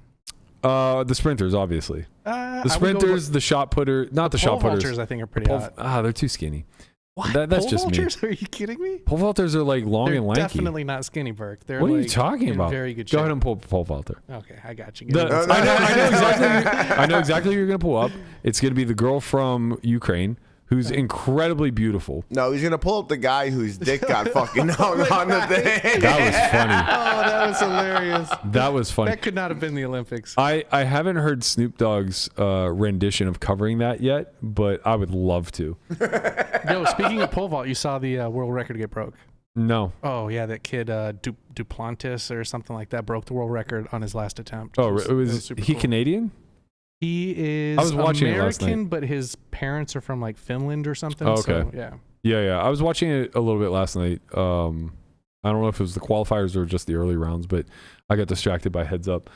The sprinters, obviously. The sprinters, the shot putter, not the shot putters. Pole vaulters, I think, are pretty hot. They're too skinny. What? That's pole just vaulters? me. Are you kidding me? Pole vaulters are like long They're and lanky. definitely not skinny, Burke. They're What are you like talking in about? Very good Go shape. ahead and pull pole vaulter. Okay, I got you. I know exactly who you're gonna pull up. It's gonna be the girl from Ukraine who's incredibly beautiful. No, he's gonna pull up the guy whose dick got fucking hung on the thing. That was funny. Oh, that was hilarious. That was funny. That could not have been the Olympics. I haven't heard Snoop Dogg's rendition of covering that yet, but I would love to. Yo, speaking of pole vault, you saw the world record get broke. No. Oh yeah, that kid Duplantis or something like that broke the world record on his last attempt. Oh, it was super he cool. Canadian? He is I was watching it last American, night. but his parents are from like Finland or something. Oh, okay. So, yeah. Yeah. I was watching it a little bit last night. I don't know if it was the qualifiers or just the early rounds, but I got distracted by Heads Up.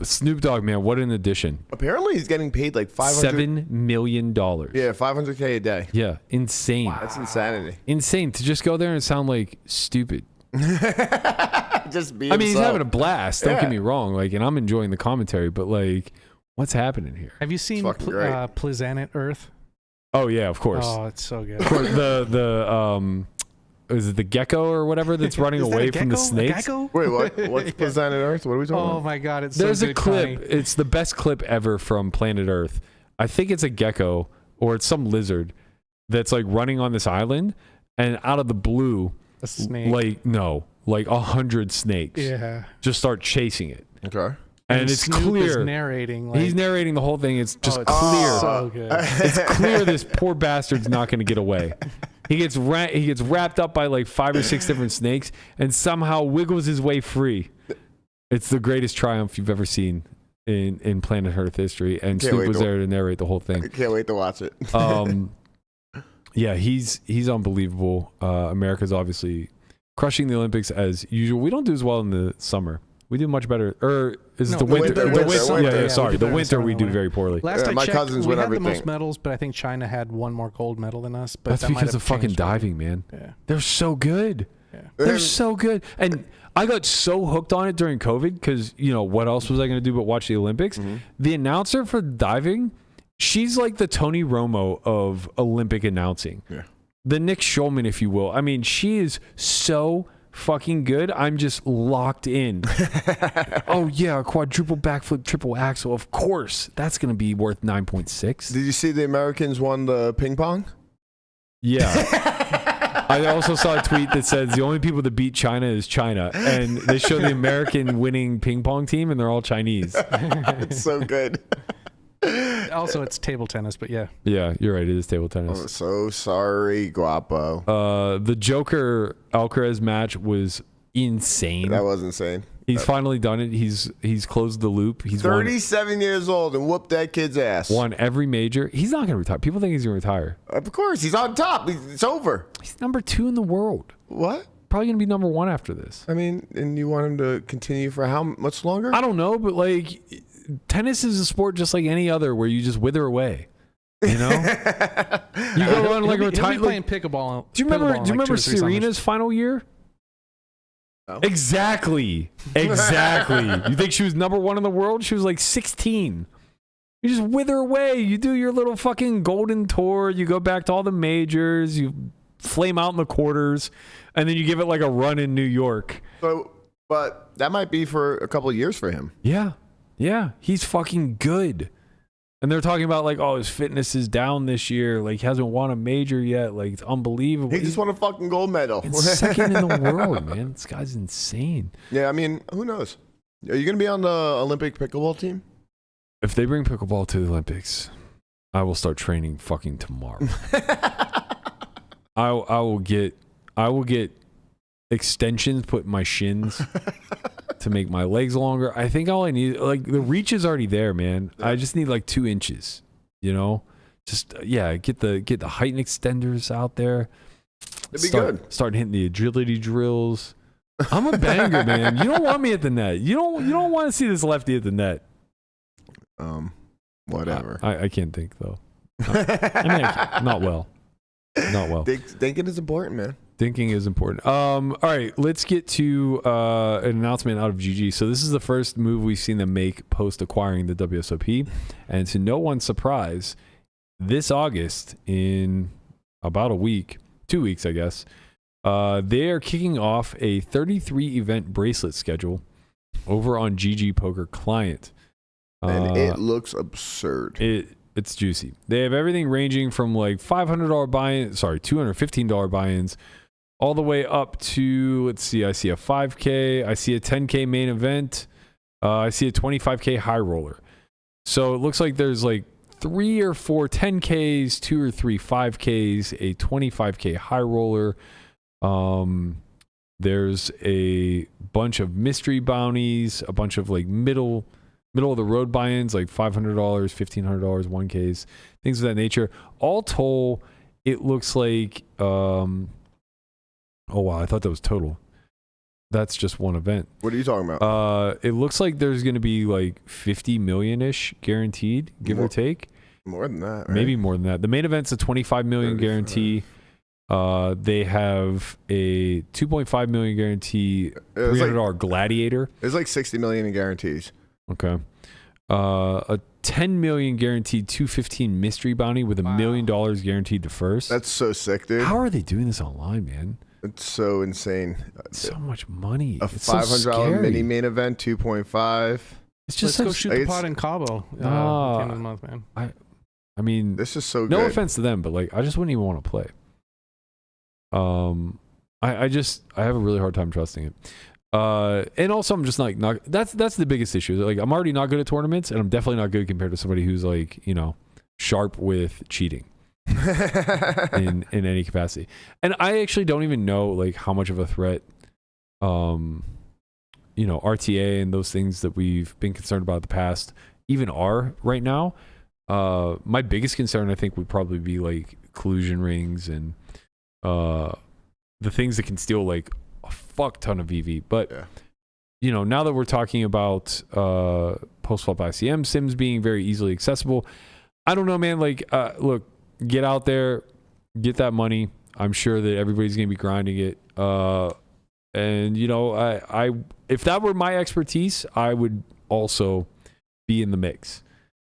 Snoop Dogg, man, what an addition. Apparently, he's getting paid like $7 million. Yeah, $500K a day. Yeah, insane. That's insanity. Insane to just go there and sound like stupid. Just be. I mean, he's himself. having a blast. Don't Yeah. get me wrong. Like, and I'm enjoying the commentary, but like, what's happening here? Have you seen fucking great. Planet Earth? Oh yeah, of course. Oh, it's so good. Of course, the is it the gecko or whatever that's running Is that away a from the gecko? A snakes? gecko? Wait, what? What's Planet Earth? What are we talking Oh about? my God, it's There's so a good, clip. Connie. It's the best clip ever from Planet Earth. I think it's a gecko or it's some lizard that's like running on this island, and out of the blue, A snake. like 100 snakes Yeah. just start chasing it, Okay. and it's Snoop clear. is narrating. Like, He's narrating the whole thing. It's just it's clear. so good. It's clear this poor bastard's not going to get away. He gets wrapped up by like 5 or 6 different snakes and somehow wiggles his way free. It's the greatest triumph you've ever seen in Planet Earth history, and Can't Snoop wait was to- there to narrate the whole I thing. can't wait to watch it. Yeah, he's unbelievable. America's obviously crushing the Olympics as usual. We don't do as well in the summer. We do much better. Or is No, it the the winter? winter, Yeah, winter. yeah, Yeah, sorry. we do The better in winter summer we than do winter. very poorly. Last Yeah, I my checked, cousins we win had the everything. most medals, but I think China had one more gold medal than us. But That's that might because have of fucking changed. diving, man. Yeah. They're so good. Yeah. They're so good. And I got so hooked on it during COVID because, you know, what else was I going to do but watch the Olympics? Mm-hmm. The announcer for diving, she's like the Tony Romo of Olympic announcing. Yeah. The Nick Schulman, if you will. I mean, she is so fucking good, I'm just locked in. Oh yeah, a quadruple backflip, triple axel. Of course, that's gonna be worth 9.6. Did you see the Americans won the ping pong? Yeah. I also saw a tweet that says the only people that beat China is China, and they show the American winning ping pong team, and they're all Chinese. It's so good. Also, it's table tennis, but yeah. Yeah, you're right. It is table tennis. I'm so sorry, Guapo. The Joker Alcaraz match was insane. That was insane. He's finally done it. He's closed the loop. He's 37 years old and whooped that kid's ass. won every major. He's not going to retire. People think he's going to retire. Of course, he's on top. It's over. He's number 2 in the world. What? Probably going to be number 1 after this. I mean, and you want him to continue for how much longer? I don't know, but like tennis is a sport just like any other where you just wither away. You know, you go on like a He'll be retire. playing pickleball. Do you remember Serena's final year? No. Exactly. You think she was number 1 in the world? She was like 16. You just wither away. You do your little fucking golden tour. You go back to all the majors. You flame out in the quarters, and then you give it like a run in New York. So, but that might be for a couple of years for him. Yeah. He's fucking good. And they're talking about like, oh, his fitness is down this year. Like, he hasn't won a major yet. Like, it's unbelievable. He just won a fucking gold medal. He's second in the world, man. This guy's insane. Yeah, I mean, who knows? Are you going to be on the Olympic pickleball team? If they bring pickleball to the Olympics, I will start training fucking tomorrow. I will get extensions put in my shins to make my legs longer. I think all I need, like, the reach is already there, man. I just need like 2 inches, you know? Just get the height and extenders out there. It'd be good. Start hitting the agility drills. I'm a banger, man. You don't want me at the net. You don't want to see this lefty at the net. Whatever. I can't think though. Not well. Thinking is important, man. Thinking is important. All right, let's get to an announcement out of GG. So this is the first move we've seen them make post acquiring the WSOP, and to no one's surprise, this August, in about a week, 2 weeks, I guess, they are kicking off a 33 event bracelet schedule over on GG Poker Client. And it looks absurd. It's juicy. They have everything ranging from like $500 buy-ins, $215 buy-ins, all the way up to, let's see, I see a 5K, I see a 10K main event, I see a 25K high roller. So it looks like there's like 3 or 4 10Ks, 2 or 3 5Ks, a 25K high roller. There's a bunch of mystery bounties, a bunch of like middle of the road buy-ins, like $500, $1,500, 1Ks, things of that nature. All told, it looks like, oh wow, I thought that was total. That's just one event. What are you talking about? It looks like there's going to be like 50 million-ish guaranteed, give or take. More than that, right? Maybe more than that. The main event's a 25 million guarantee. They have a 2.5 million guarantee, $300 Gladiator. There's like 60 million in guarantees. Okay. A 10 million guaranteed 215 mystery bounty with $1 million guaranteed to first. That's so sick, dude. How are they doing this online, man? It's so insane. So much money. A It's $500 so mini main event, 2.5. It's just Let's go shoot the pot in Cabo at the end of the month, man. I mean, This is so good. no offense to them, but like, I just wouldn't even want to play. I have a really hard time trusting it. And also I'm just like, not, that's the biggest issue. Like, I'm already not good at tournaments, and I'm definitely not good compared to somebody who's like, you know, sharp with cheating in any capacity. And I actually don't even know like how much of a threat, you know, RTA and those things that we've been concerned about in the past even are right now. My biggest concern, I think, would probably be like collusion rings and the things that can steal like a fuck ton of EV. But you know, now that we're talking about post-flop ICM sims being very easily accessible, I don't know, man. Like, look, get out there, get that money. I'm sure that everybody's gonna be grinding it. And you know, I if that were my expertise, I would also be in the mix.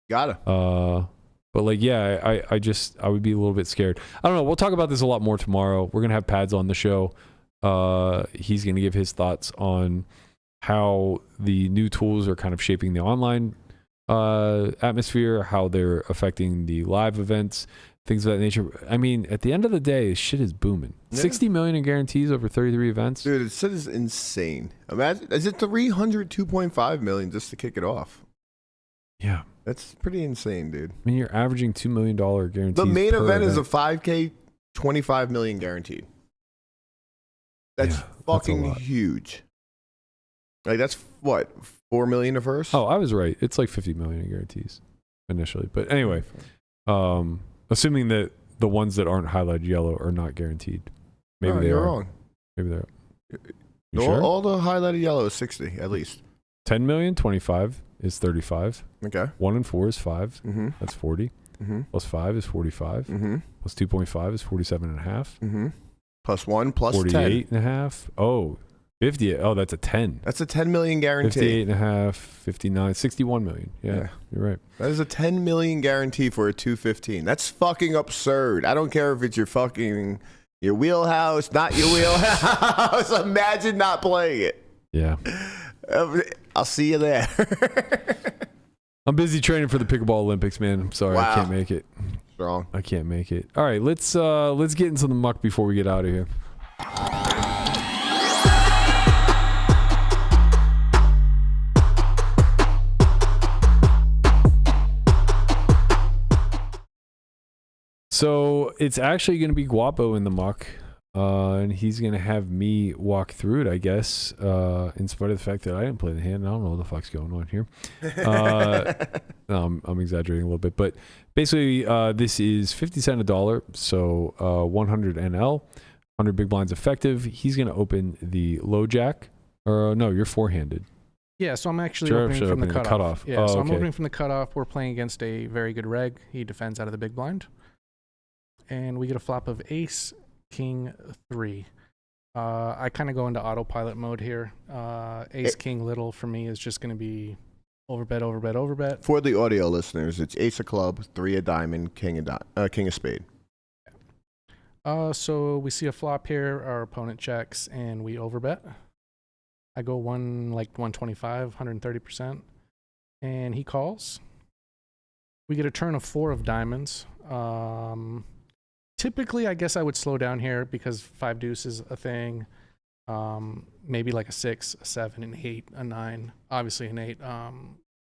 Gotta. But like, yeah, I would be a little bit scared. I don't know. We'll talk about this a lot more tomorrow. We're gonna have Pads on the show. He's going to give his thoughts on how the new tools are kind of shaping the online atmosphere, how they're affecting the live events, things of that nature. I mean, at the end of the day, shit is booming. Yeah. 60 million in guarantees over 33 events. Dude, it is insane. Imagine, is it 302.5 million just to kick it off? Yeah. That's pretty insane, dude. I mean, you're averaging $2 million guarantees. The main per event is a 5K, 25 million guaranteed. That's fucking huge. Like, that's what, 4 million a verse? Oh, I was right. It's like 50 million in guarantees initially. But anyway, assuming that the ones that aren't highlighted yellow are not guaranteed. Maybe they you're are. wrong. Maybe they're. You sure? All the highlighted yellow is 60 at least. 10 million, 25 is 35. Okay. 1 and 4 is 5. Mm-hmm. That's 40. Mm-hmm. Plus 5 is 45. Mm-hmm. Plus 2.5 is 47 and a half. Mm-hmm. Plus 1 plus 48 10. and a half. Oh, 50. Oh, that's a 10. That's a 10 million guarantee. 58 and a half, 59, 61 million. Yeah, you're right. That is a 10 million guarantee for a 215. That's fucking absurd. I don't care if it's your wheelhouse, not your wheelhouse. Imagine not playing it. Yeah. I'll see you there. I'm busy training for the pickleball Olympics, man. I'm sorry, I can't make it. Strong. I can't make it. All right, let's get into the muck before we get out of here. So it's actually going to be Guapo in the muck, and he's going to have me walk through it, I guess, in spite of the fact that I didn't play the hand. I don't know what the fuck's going on here. No, I'm exaggerating a little bit, but basically this is 50 cents a dollar, so 100 NL, 100 big blinds effective. He's going to open the low jack, or no, you're four-handed. Yeah, so I'm actually opening from the cutoff. Yeah, so I'm okay. opening from the cutoff. We're playing against a very good reg. He defends out of the big blind. And we get a flop of ace, king, 3. I kind of go into autopilot mode here. Ace, king, little for me is just going to be overbet, overbet, overbet. For the audio listeners, it's ace of club, 3 of diamond, king of spade. So we see a flop here. Our opponent checks, and we overbet. I go 125, 130%, and he calls. We get a turn of 4 of diamonds. Typically, I guess I would slow down here because 5 deuce is a thing. Maybe like a 6, a 7, an 8, a 9. Obviously, an 8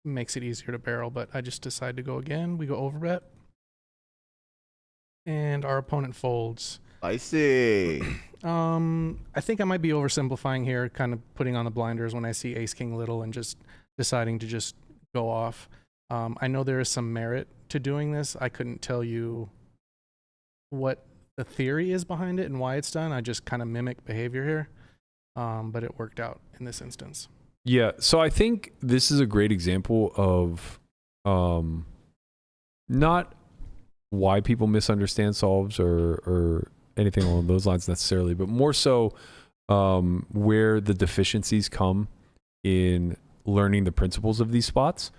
makes it easier to barrel, but I just decide to go again. We go overbet. And our opponent folds. I see. I think I might be oversimplifying here, kind of putting on the blinders when I see ace, king, little, and just deciding to just go off. I know there is some merit to doing this. I couldn't tell you what the theory is behind it and why it's done. I just kind of mimic behavior here, but it worked out in this instance. Yeah, so I think this is a great example of not why people misunderstand solves or anything along those lines necessarily, but more so where the deficiencies come in learning the principles of these spots.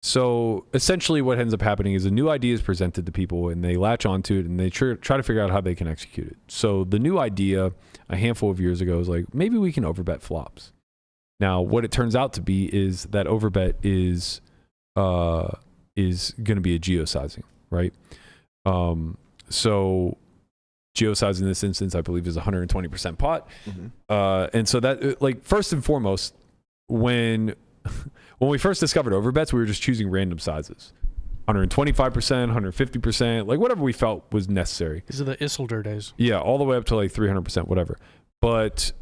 So essentially what ends up happening is a new idea is presented to people and they latch onto it and they try to figure out how they can execute it. So the new idea a handful of years ago is like, maybe we can overbet flops. Now, what it turns out to be is that overbet is going to be a geosizing, right? So geosizing in this instance, I believe, is 120% pot. Mm-hmm. And so that, like, first and foremost, when we first discovered overbets, we were just choosing random sizes. 125%, 150%, like whatever we felt was necessary. These are the Isildur days. Yeah, all the way up to like 300%, whatever. But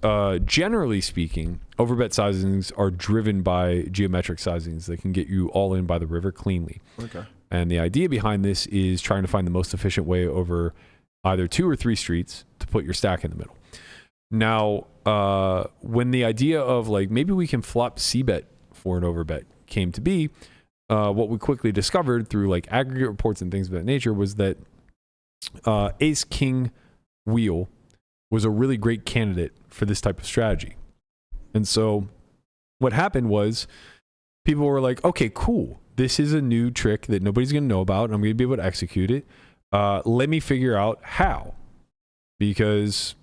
generally speaking, overbet sizings are driven by geometric sizings that can get you all in by the river cleanly. Okay. And the idea behind this is trying to find the most efficient way over either 2 or 3 streets to put your stack in the middle. Now, when the idea of like maybe we can flop c-bet for an overbet came to be, what we quickly discovered through like aggregate reports and things of that nature was that ace king wheel was a really great candidate for this type of strategy. And so what happened was people were like, okay, cool. This is a new trick that nobody's going to know about. And I'm going to be able to execute it. Let me figure out how, because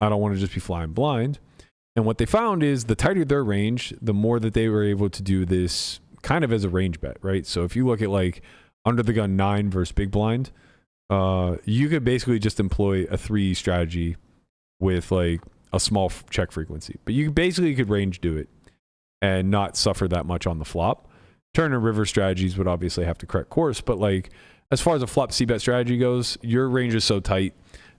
I don't want to just be flying blind. And what they found is the tighter their range, the more that they were able to do this kind of as a range bet, right? So if you look at like under the gun 9 versus big blind, you could basically just employ a 3 strategy with like a small check frequency, but you basically could range do it and not suffer that much on the flop. Turn and river strategies would obviously have to correct course, but like as far as a flop c-bet strategy goes, your range is so tight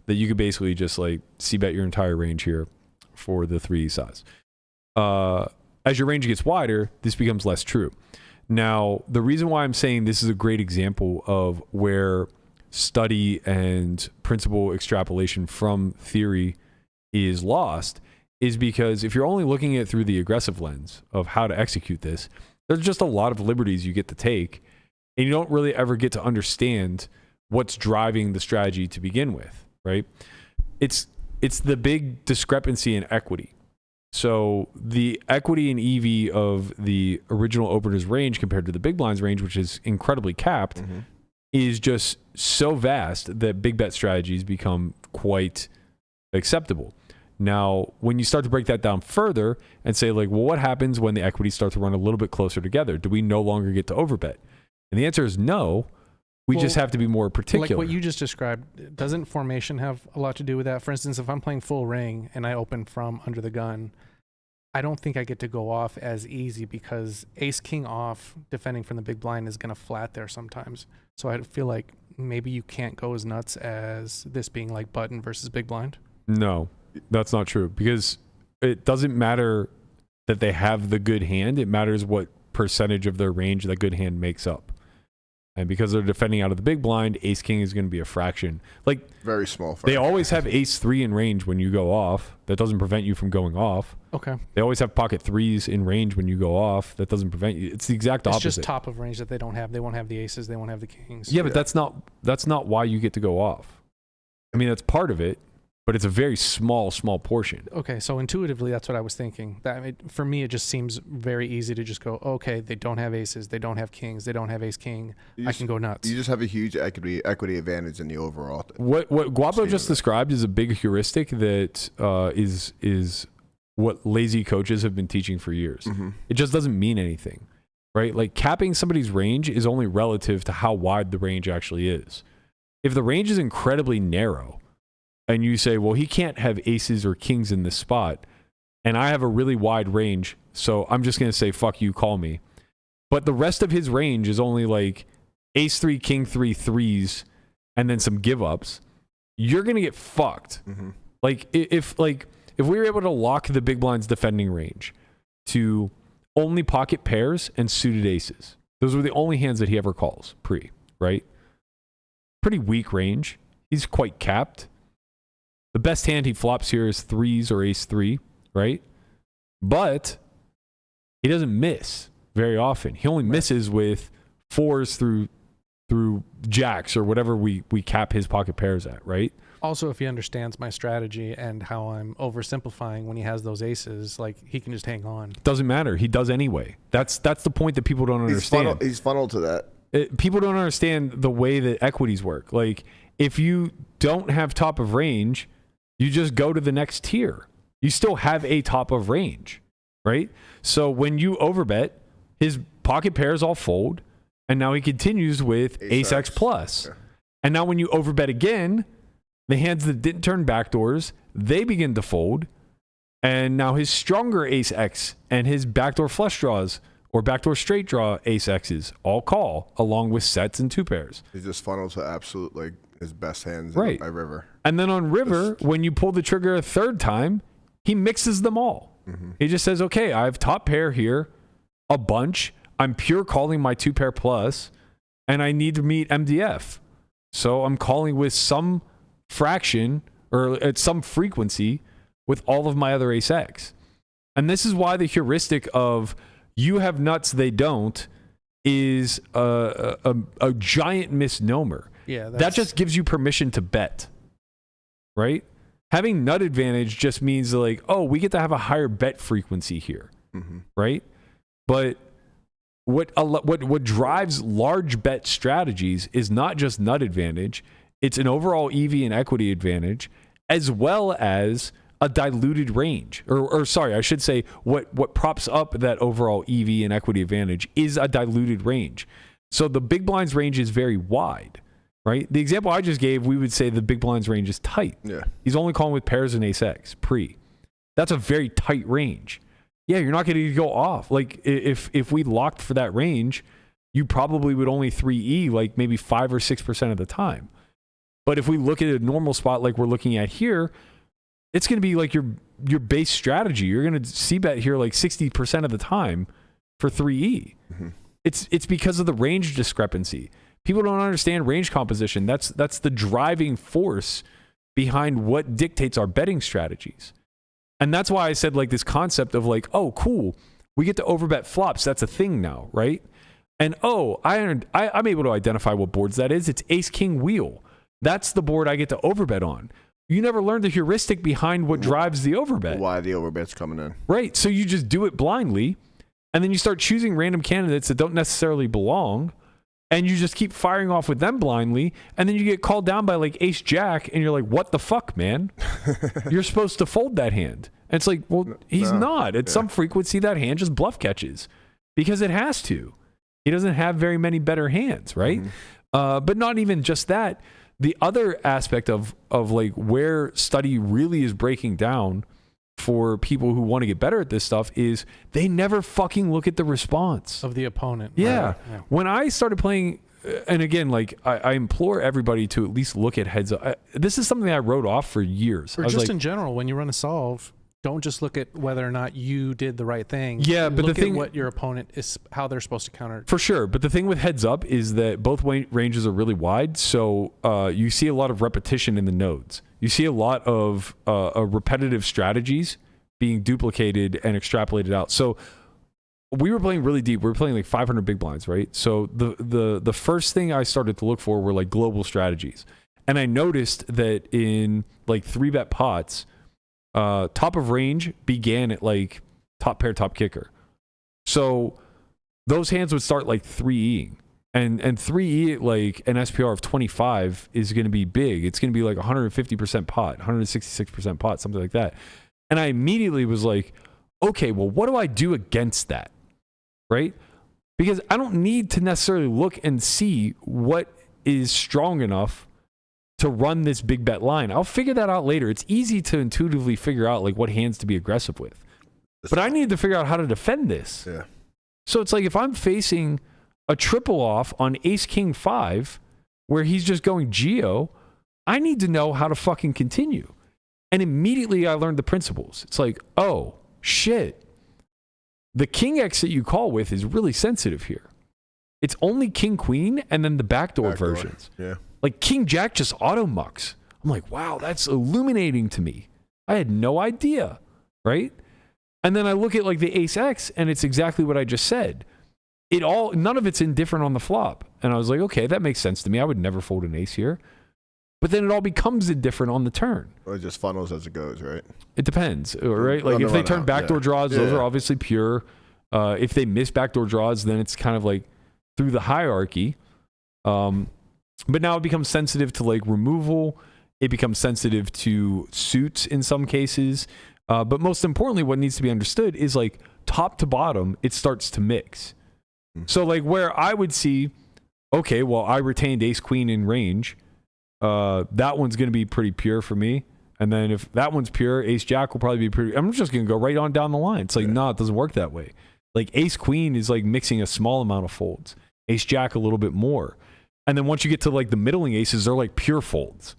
that you could basically just like c-bet your entire range here for the 3 size. As your range gets wider, this becomes less true. Now, the reason why I'm saying this is a great example of where study and principle extrapolation from theory is lost is because if you're only looking at it through the aggressive lens of how to execute this, there's just a lot of liberties you get to take, and you don't really ever get to understand what's driving the strategy to begin with, right? It's the big discrepancy in equity. So the equity and EV of the original opener's range compared to the big blind's range, which is incredibly capped, is just so vast that big bet strategies become quite acceptable. Now, when you start to break that down further and say like, well, what happens when the equities start to run a little bit closer together? Do we no longer get to overbet? And the answer is no. We just have to be more particular. Like what you just described, doesn't formation have a lot to do with that? For instance, if I'm playing full ring and I open from under the gun, I don't think I get to go off as easy because ace king off defending from the big blind is going to flat there sometimes. So I feel like maybe you can't go as nuts as this being like button versus big blind. No, that's not true, because it doesn't matter that they have the good hand. It matters what percentage of their range that good hand makes up. And because they're defending out of the big blind, ace king is going to be a fraction. Like Very small fraction. they always have ace 3 in range when you go off. That doesn't prevent you from going off. Okay. They always have pocket 3s in range when you go off. That doesn't prevent you. It's the exact opposite. It's just top of range that they don't have. They won't have the aces. They won't have the kings. Yeah, but that's not why you get to go off. I mean, that's part of it, but it's a very small portion. Okay, so intuitively, that's what I was thinking. For me, it just seems very easy to just go, okay, they don't have aces, they don't have kings, they don't have ace king. I can go nuts. You just have a huge equity advantage in the overall. What Guapo just described is a big heuristic that is what lazy coaches have been teaching for years. It just doesn't mean anything, right? Like capping somebody's range is only relative to how wide the range actually is. If the range is incredibly narrow, and you say, well, he can't have aces or kings in this spot, and I have a really wide range, so I'm just going to say, fuck you, call me. But the rest of his range is only like ace 3, king 3, threes, and then some give ups. You're going to get fucked. Like if we were able to lock the big blind's defending range to only pocket pairs and suited aces, those were the only hands that he ever calls right? Pretty weak range. He's quite capped. The best hand he flops here is 3s or ace 3, right? But he doesn't miss very often. He only misses with 4s through jacks or whatever we cap his pocket pairs at, right? Also, if he understands my strategy and how I'm oversimplifying when he has those aces, like he can just hang on. Doesn't matter. He does anyway. That's the point that people don't understand. He's funneled to that. People don't understand the way that equities work. Like if you don't have top of range, you just go to the next tier. You still have a top of range, right? So when you overbet, his pocket pairs all fold, and now he continues with ace X plus. Yeah. And now when you overbet again, the hands that didn't turn backdoors, they begin to fold, and now his stronger ace X and his backdoor flush draws or backdoor straight draw ace X's all call, along with sets and 2 pairs. He's just funneled to absolute, like, his best hands right. by river. And then on river, when you pull the trigger a third time, he mixes them all. He just says, okay, I have top pair here, a bunch. I'm pure calling my 2 pair plus, and I need to meet MDF. So I'm calling with some fraction or at some frequency with all of my other ace X. And this is why the heuristic of you have nuts, they don't is a giant misnomer. Yeah, that just gives you permission to bet, right? Having nut advantage just means like, oh, we get to have a higher bet frequency here, right? But what drives large bet strategies is not just nut advantage; it's an overall EV and equity advantage, as well as a diluted range, or sorry, I should say what props up that overall EV and equity advantage is a diluted range. So the big blinds range is very wide, right? The example I just gave, we would say the big blinds range is tight. Yeah. He's only calling with pairs and ace X pre. That's a very tight range. Yeah, you're not going to go off. Like if we locked for that range, you probably would only 3E like maybe 5 or 6% of the time. But if we look at a normal spot like we're looking at here, it's going to be like your base strategy. You're going to see bet here like 60% of the time for 3E. Mm-hmm. It's because of the range discrepancy. People don't understand range composition. That's the driving force behind what dictates our betting strategies. And that's why I said like this concept of like, oh, cool, we get to overbet flops. That's a thing now, right? And oh, I'm able to identify what boards that is. It's ace king wheel. That's the board I get to overbet on. You never learned the heuristic behind what drives the overbet. Why the overbet's coming in. Right. So you just do it blindly, and then you start choosing random candidates that don't necessarily belong, and you just keep firing off with them blindly, and then you get called down by like ace jack, and you're like, what the fuck, man? You're supposed to fold that hand. And it's like, well, he's not. At some frequency, that hand just bluff catches because it has to. He doesn't have very many better hands, right? Mm-hmm. But not even just that. The other aspect of like where study really is breaking down for people who want to get better at this stuff is they never fucking look at the response of the opponent. Yeah. Right. Yeah. When I started playing, and again, like I implore everybody to at least look at heads up. This is something that I wrote off for years. Or just in general, when you run a solve, don't just look at whether or not you did the right thing. Yeah, but look the thing, at what your opponent is, how they're supposed to counter. For sure. But the thing with heads up is that both ranges are really wide. So you see a lot of repetition in the nodes. You see a lot of repetitive strategies being duplicated and extrapolated out. So we were playing really deep. We were playing like 500 big blinds, right? So the first thing I started to look for were like global strategies. And I noticed that in like 3-bet pots, top of range began at like top pair, top kicker. So those hands would start like 3-Eing. And 3E at like an SPR of 25 is going to be big. It's going to be like 150% pot, 166% pot, something like that. And I immediately was like, okay, well, what do I do against that? Right? Because I don't need to necessarily look and see what is strong enough to run this big bet line. I'll figure that out later. It's easy to intuitively figure out like what hands to be aggressive with. But I need to figure out how to defend this. Yeah. So it's like if I'm facing a triple off on ace king 5 where he's just going geo, I need to know how to fucking continue. And immediately I learned the principles. It's like, oh, shit. The king X that you call with is really sensitive here. It's only king queen and then the backdoor versions. Yeah. Like king jack just auto mucks. I'm like, wow, that's illuminating to me. I had no idea, right? And then I look at like the ace X and it's exactly what I just said. None of it's indifferent on the flop. And I was like, okay, that makes sense to me. I would never fold an ace here. But then it all becomes indifferent on the turn. Or it just funnels as it goes, right? It depends, right? Like if they turn backdoor draws, those are obviously pure. If they miss backdoor draws, then it's kind of like through the hierarchy. But now it becomes sensitive to like removal. It becomes sensitive to suits in some cases. But most importantly, what needs to be understood is like top to bottom, it starts to mix. So like where I would see, okay, well, I retained ace queen in range. That one's going to be pretty pure for me. And then if that one's pure, ace jack will probably be pretty. I'm just going to go right on down the line. It's like, no, it doesn't work that way. Like ace queen is like mixing a small amount of folds. Ace jack a little bit more. And then once you get to like the middling aces, they're like pure folds.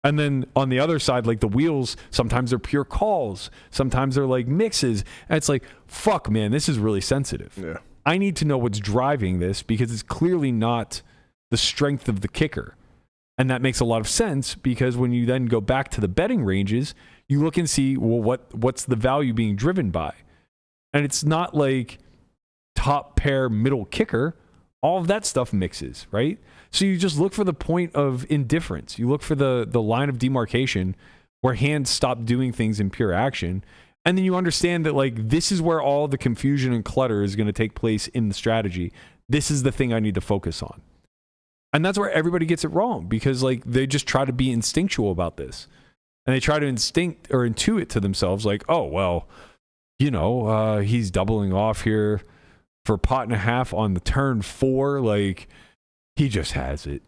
And then on the other side, like the wheels, sometimes they're pure calls. Sometimes they're like mixes. And it's like, fuck, man, this is really sensitive. Yeah. I need to know what's driving this because it's clearly not the strength of the kicker. And that makes a lot of sense because when you then go back to the betting ranges, you look and see, well, what's the value being driven by? And it's not like top pair middle kicker. All of that stuff mixes, right? So you just look for the point of indifference. You look for the line of demarcation where hands stop doing things in pure action. And then you understand that like this is where all the confusion and clutter is going to take place in the strategy. This is the thing I need to focus on. And that's where everybody gets it wrong because like they just try to be instinctual about this. and they try to intuit to themselves like, oh, well, he's doubling off here for pot and a half on the turn 4. Like, he just has it.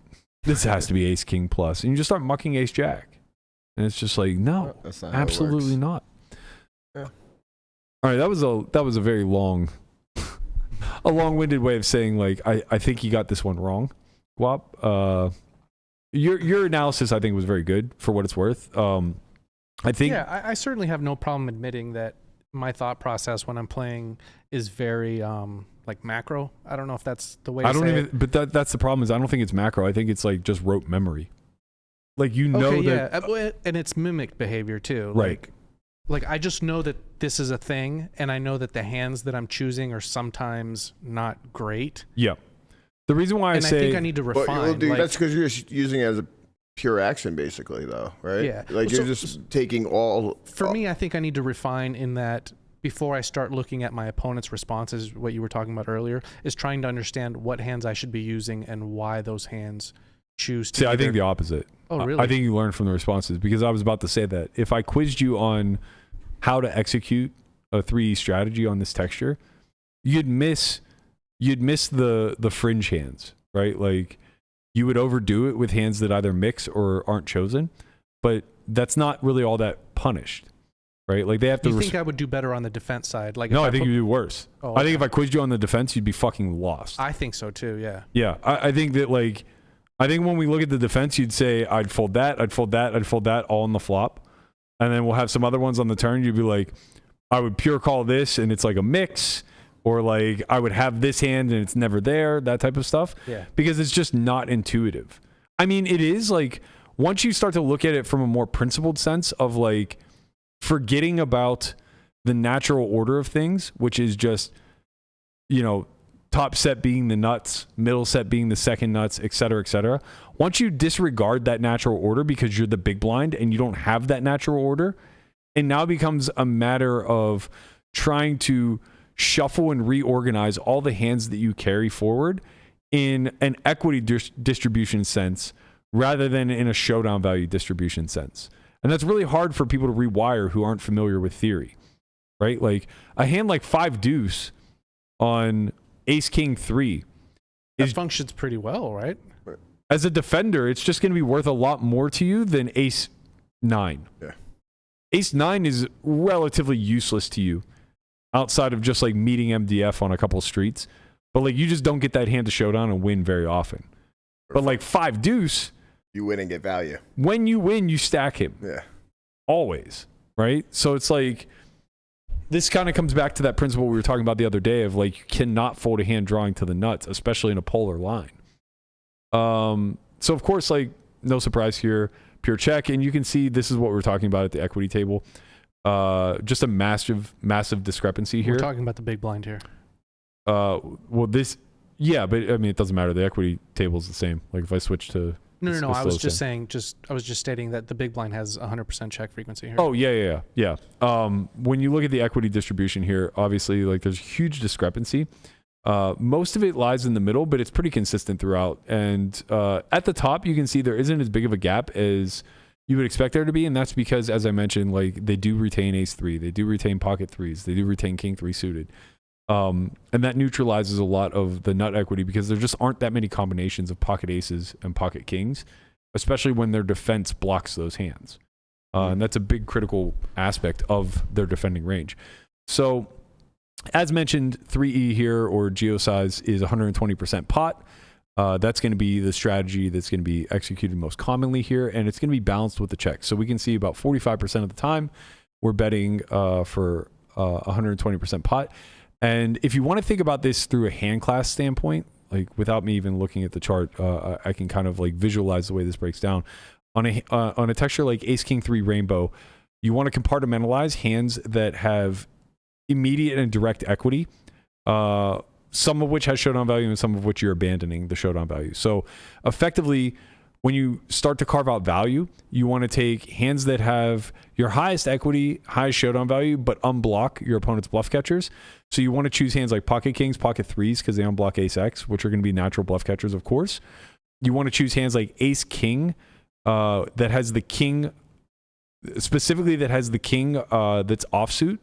This has to be ace king plus. And you just start mucking ace jack. And it's just like, no, That's not how it absolutely works. not. Yeah. All right, that was a very a long-winded way of saying, like, I think you got this one wrong, Guap. Your analysis, I think, was very good for what it's worth. I think. Yeah, I certainly have no problem admitting that my thought process when I'm playing is very like macro. I don't know if that's the way. But that's the problem. Is I don't think it's macro. I think it's like just rote memory. Like that, and it's mimic behavior too. Right. Like I just know that this is a thing, and I know that the hands that I'm choosing are sometimes not great. Yeah. The reason why I think I need to refine. That's because you're just using it as a pure action, basically, though, right? Yeah. Like you're just taking all. For me, I think I need to refine in that before I start looking at my opponent's responses, what you were talking about earlier, is trying to understand what hands I should be using and why those hands choose to. See, I think the opposite. Oh, really? I think you learn from the responses, because I was about to say that if I quizzed you on how to execute a 3E strategy on this texture, you'd miss the fringe hands, right? Like you would overdo it with hands that either mix or aren't chosen, but that's not really all that punished, right? Like they have to. You think I would do better on the defense side? Like no, I think you do worse. Oh, I think if I quizzed you on the defense, you'd be fucking lost. I think so too. Yeah. Yeah, I think that I think when we look at the defense, you'd say I'd fold that, I'd fold that, I'd fold that all on the flop, and then we'll have some other ones on the turn. You'd be like, I would pure call this, and it's like a mix. Or like I would have this hand and it's never there, that type of stuff. Yeah. Because it's just not intuitive. I mean, it is like once you start to look at it from a more principled sense of like forgetting about the natural order of things, which is just, top set being the nuts, middle set being the second nuts, et cetera, et cetera. Once you disregard that natural order because you're the big blind and you don't have that natural order, it now becomes a matter of trying to shuffle and reorganize all the hands that you carry forward in an equity distribution sense rather than in a showdown value distribution sense. And that's really hard for people to rewire who aren't familiar with theory, right? Like a hand like 5 deuce on ace king 3 It functions pretty well, right? As a defender, it's just going to be worth a lot more to you than ace 9. Yeah. Ace 9 is relatively useless to you outside of just like meeting MDF on a couple streets. But like you just don't get that hand to showdown and win very often. But like 5 deuce, you win and get value. When you win, you stack him. Yeah. Always. Right? So it's like this kind of comes back to that principle we were talking about the other day of like you cannot fold a hand drawing to the nuts, especially in a polar line. So of course, like no surprise here, pure check, and you can see this is what we're talking about at the equity table. Just a massive discrepancy here. We're talking about the big blind here. But I mean, it doesn't matter. The equity table is the same. Like if I switch to No. I was just stating that the big blind has 100% check frequency here. Oh yeah. When you look at the equity distribution here, obviously, like there's huge discrepancy. Most of it lies in the middle, but it's pretty consistent throughout. And at the top, you can see there isn't as big of a gap as you would expect there to be, and that's because, as I mentioned, like they do retain ace 3, they do retain pocket 3s, they do retain king 3 suited, and that neutralizes a lot of the nut equity because there just aren't that many combinations of pocket aces and pocket kings, especially when their defense blocks those hands, and that's a big critical aspect of their defending range. So, as mentioned, 3E here or geo size is 120% pot. That's going to be the strategy that's going to be executed most commonly here, and it's going to be balanced with the check. So we can see about 45% of the time we're betting for 120% pot. And if you want to think about this through a hand class standpoint, like without me even looking at the chart, I can kind of like visualize the way this breaks down. On a texture like ace king 3 rainbow, you want to compartmentalize hands that have immediate and direct equity. Some of which has showdown value and some of which you're abandoning the showdown value. So effectively, when you start to carve out value, you want to take hands that have your highest equity, highest showdown value, but unblock your opponent's bluff catchers. So you want to choose hands like pocket kings, pocket 3s, because they unblock ace X, which are going to be natural bluff catchers, of course. You want to choose hands like ace king that has the king specifically that has the king that's offsuit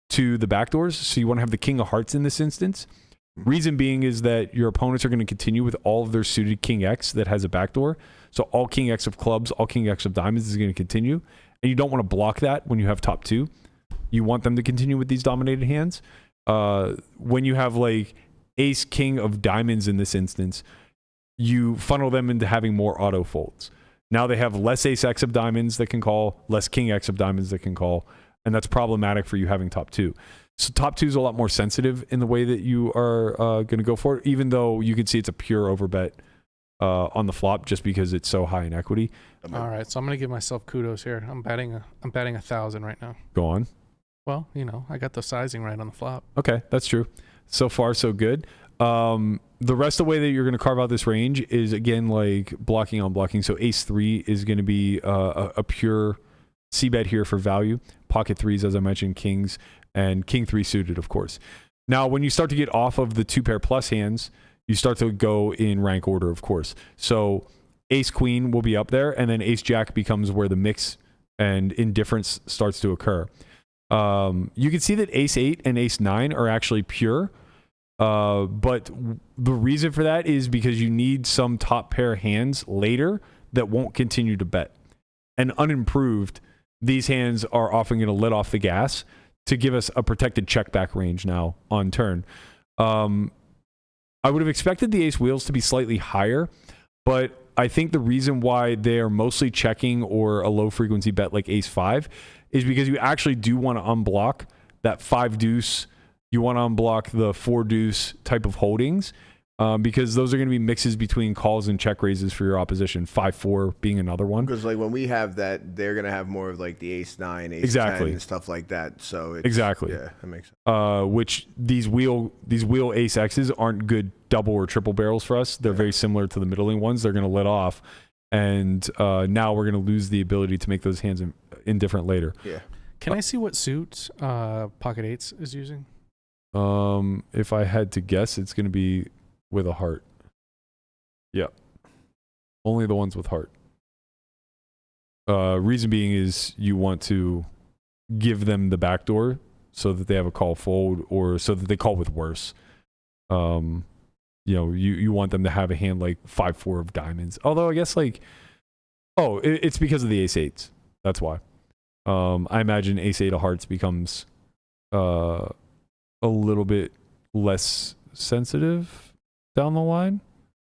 to the backdoors. So you want to have the king of hearts in this instance. Reason being is that your opponents are going to continue with all of their suited king X that has a backdoor. So all king X of clubs, all king X of diamonds is going to continue. And you don't want to block that when you have top two. You want them to continue with these dominated hands. When you have like ace king of diamonds in this instance, you funnel them into having more auto folds. Now they have less ace X of diamonds that can call, less king X of diamonds that can call. And that's problematic for you having top two. So top two is a lot more sensitive in the way that you are going to go for it, even though you can see it's a pure overbet on the flop just because it's so high in equity. All right, so I'm gonna give myself kudos here. I'm betting 1,000 right now. Go on. Well, you know, I got the sizing right on the flop. Okay, that's true. So far, so good. The rest of the way that you're going to carve out this range is, again, like blocking on blocking. So ace 3 is going to be a pure c-bet here for value. Pocket 3s, as I mentioned, kings, and king 3 suited, of course. Now, when you start to get off of the 2-pair plus hands, you start to go in rank order, of course. So ace queen will be up there, and then ace jack becomes where the mix and indifference starts to occur. You can see that ace 8 and ace 9 are actually pure, but the reason for that is because you need some top pair hands later that won't continue to bet. And unimproved, these hands are often going to let off the gas to give us a protected check back range now on turn. I would have expected the ace wheels to be slightly higher, but I think the reason why they are mostly checking or a low frequency bet like ace 5 is because you actually do want to unblock that 5 deuce. You want to unblock the 4 deuce type of holdings because those are going to be mixes between calls and check raises for your opposition. 5-4 being another one. Because like when we have that, they're gonna have more of like the ace 9, ace 10, and stuff like that. So it's, exactly, yeah, that makes sense. Which these wheel ace X's aren't good double or triple barrels for us. They're very similar to the middling ones. They're gonna let off, and now we're gonna lose the ability to make those hands indifferent later. Yeah. Can I see what suit pocket 8s is using? If I had to guess, it's gonna be with a heart. Yeah. Only the ones with heart. Reason being is you want to give them the backdoor so that they have a call fold or so that they call with worse. You know, you want them to have a hand like 5-4 of diamonds. Although I guess like, it's because of the ace 8s. That's why. I imagine ace 8 of hearts becomes a little bit less sensitive down the line,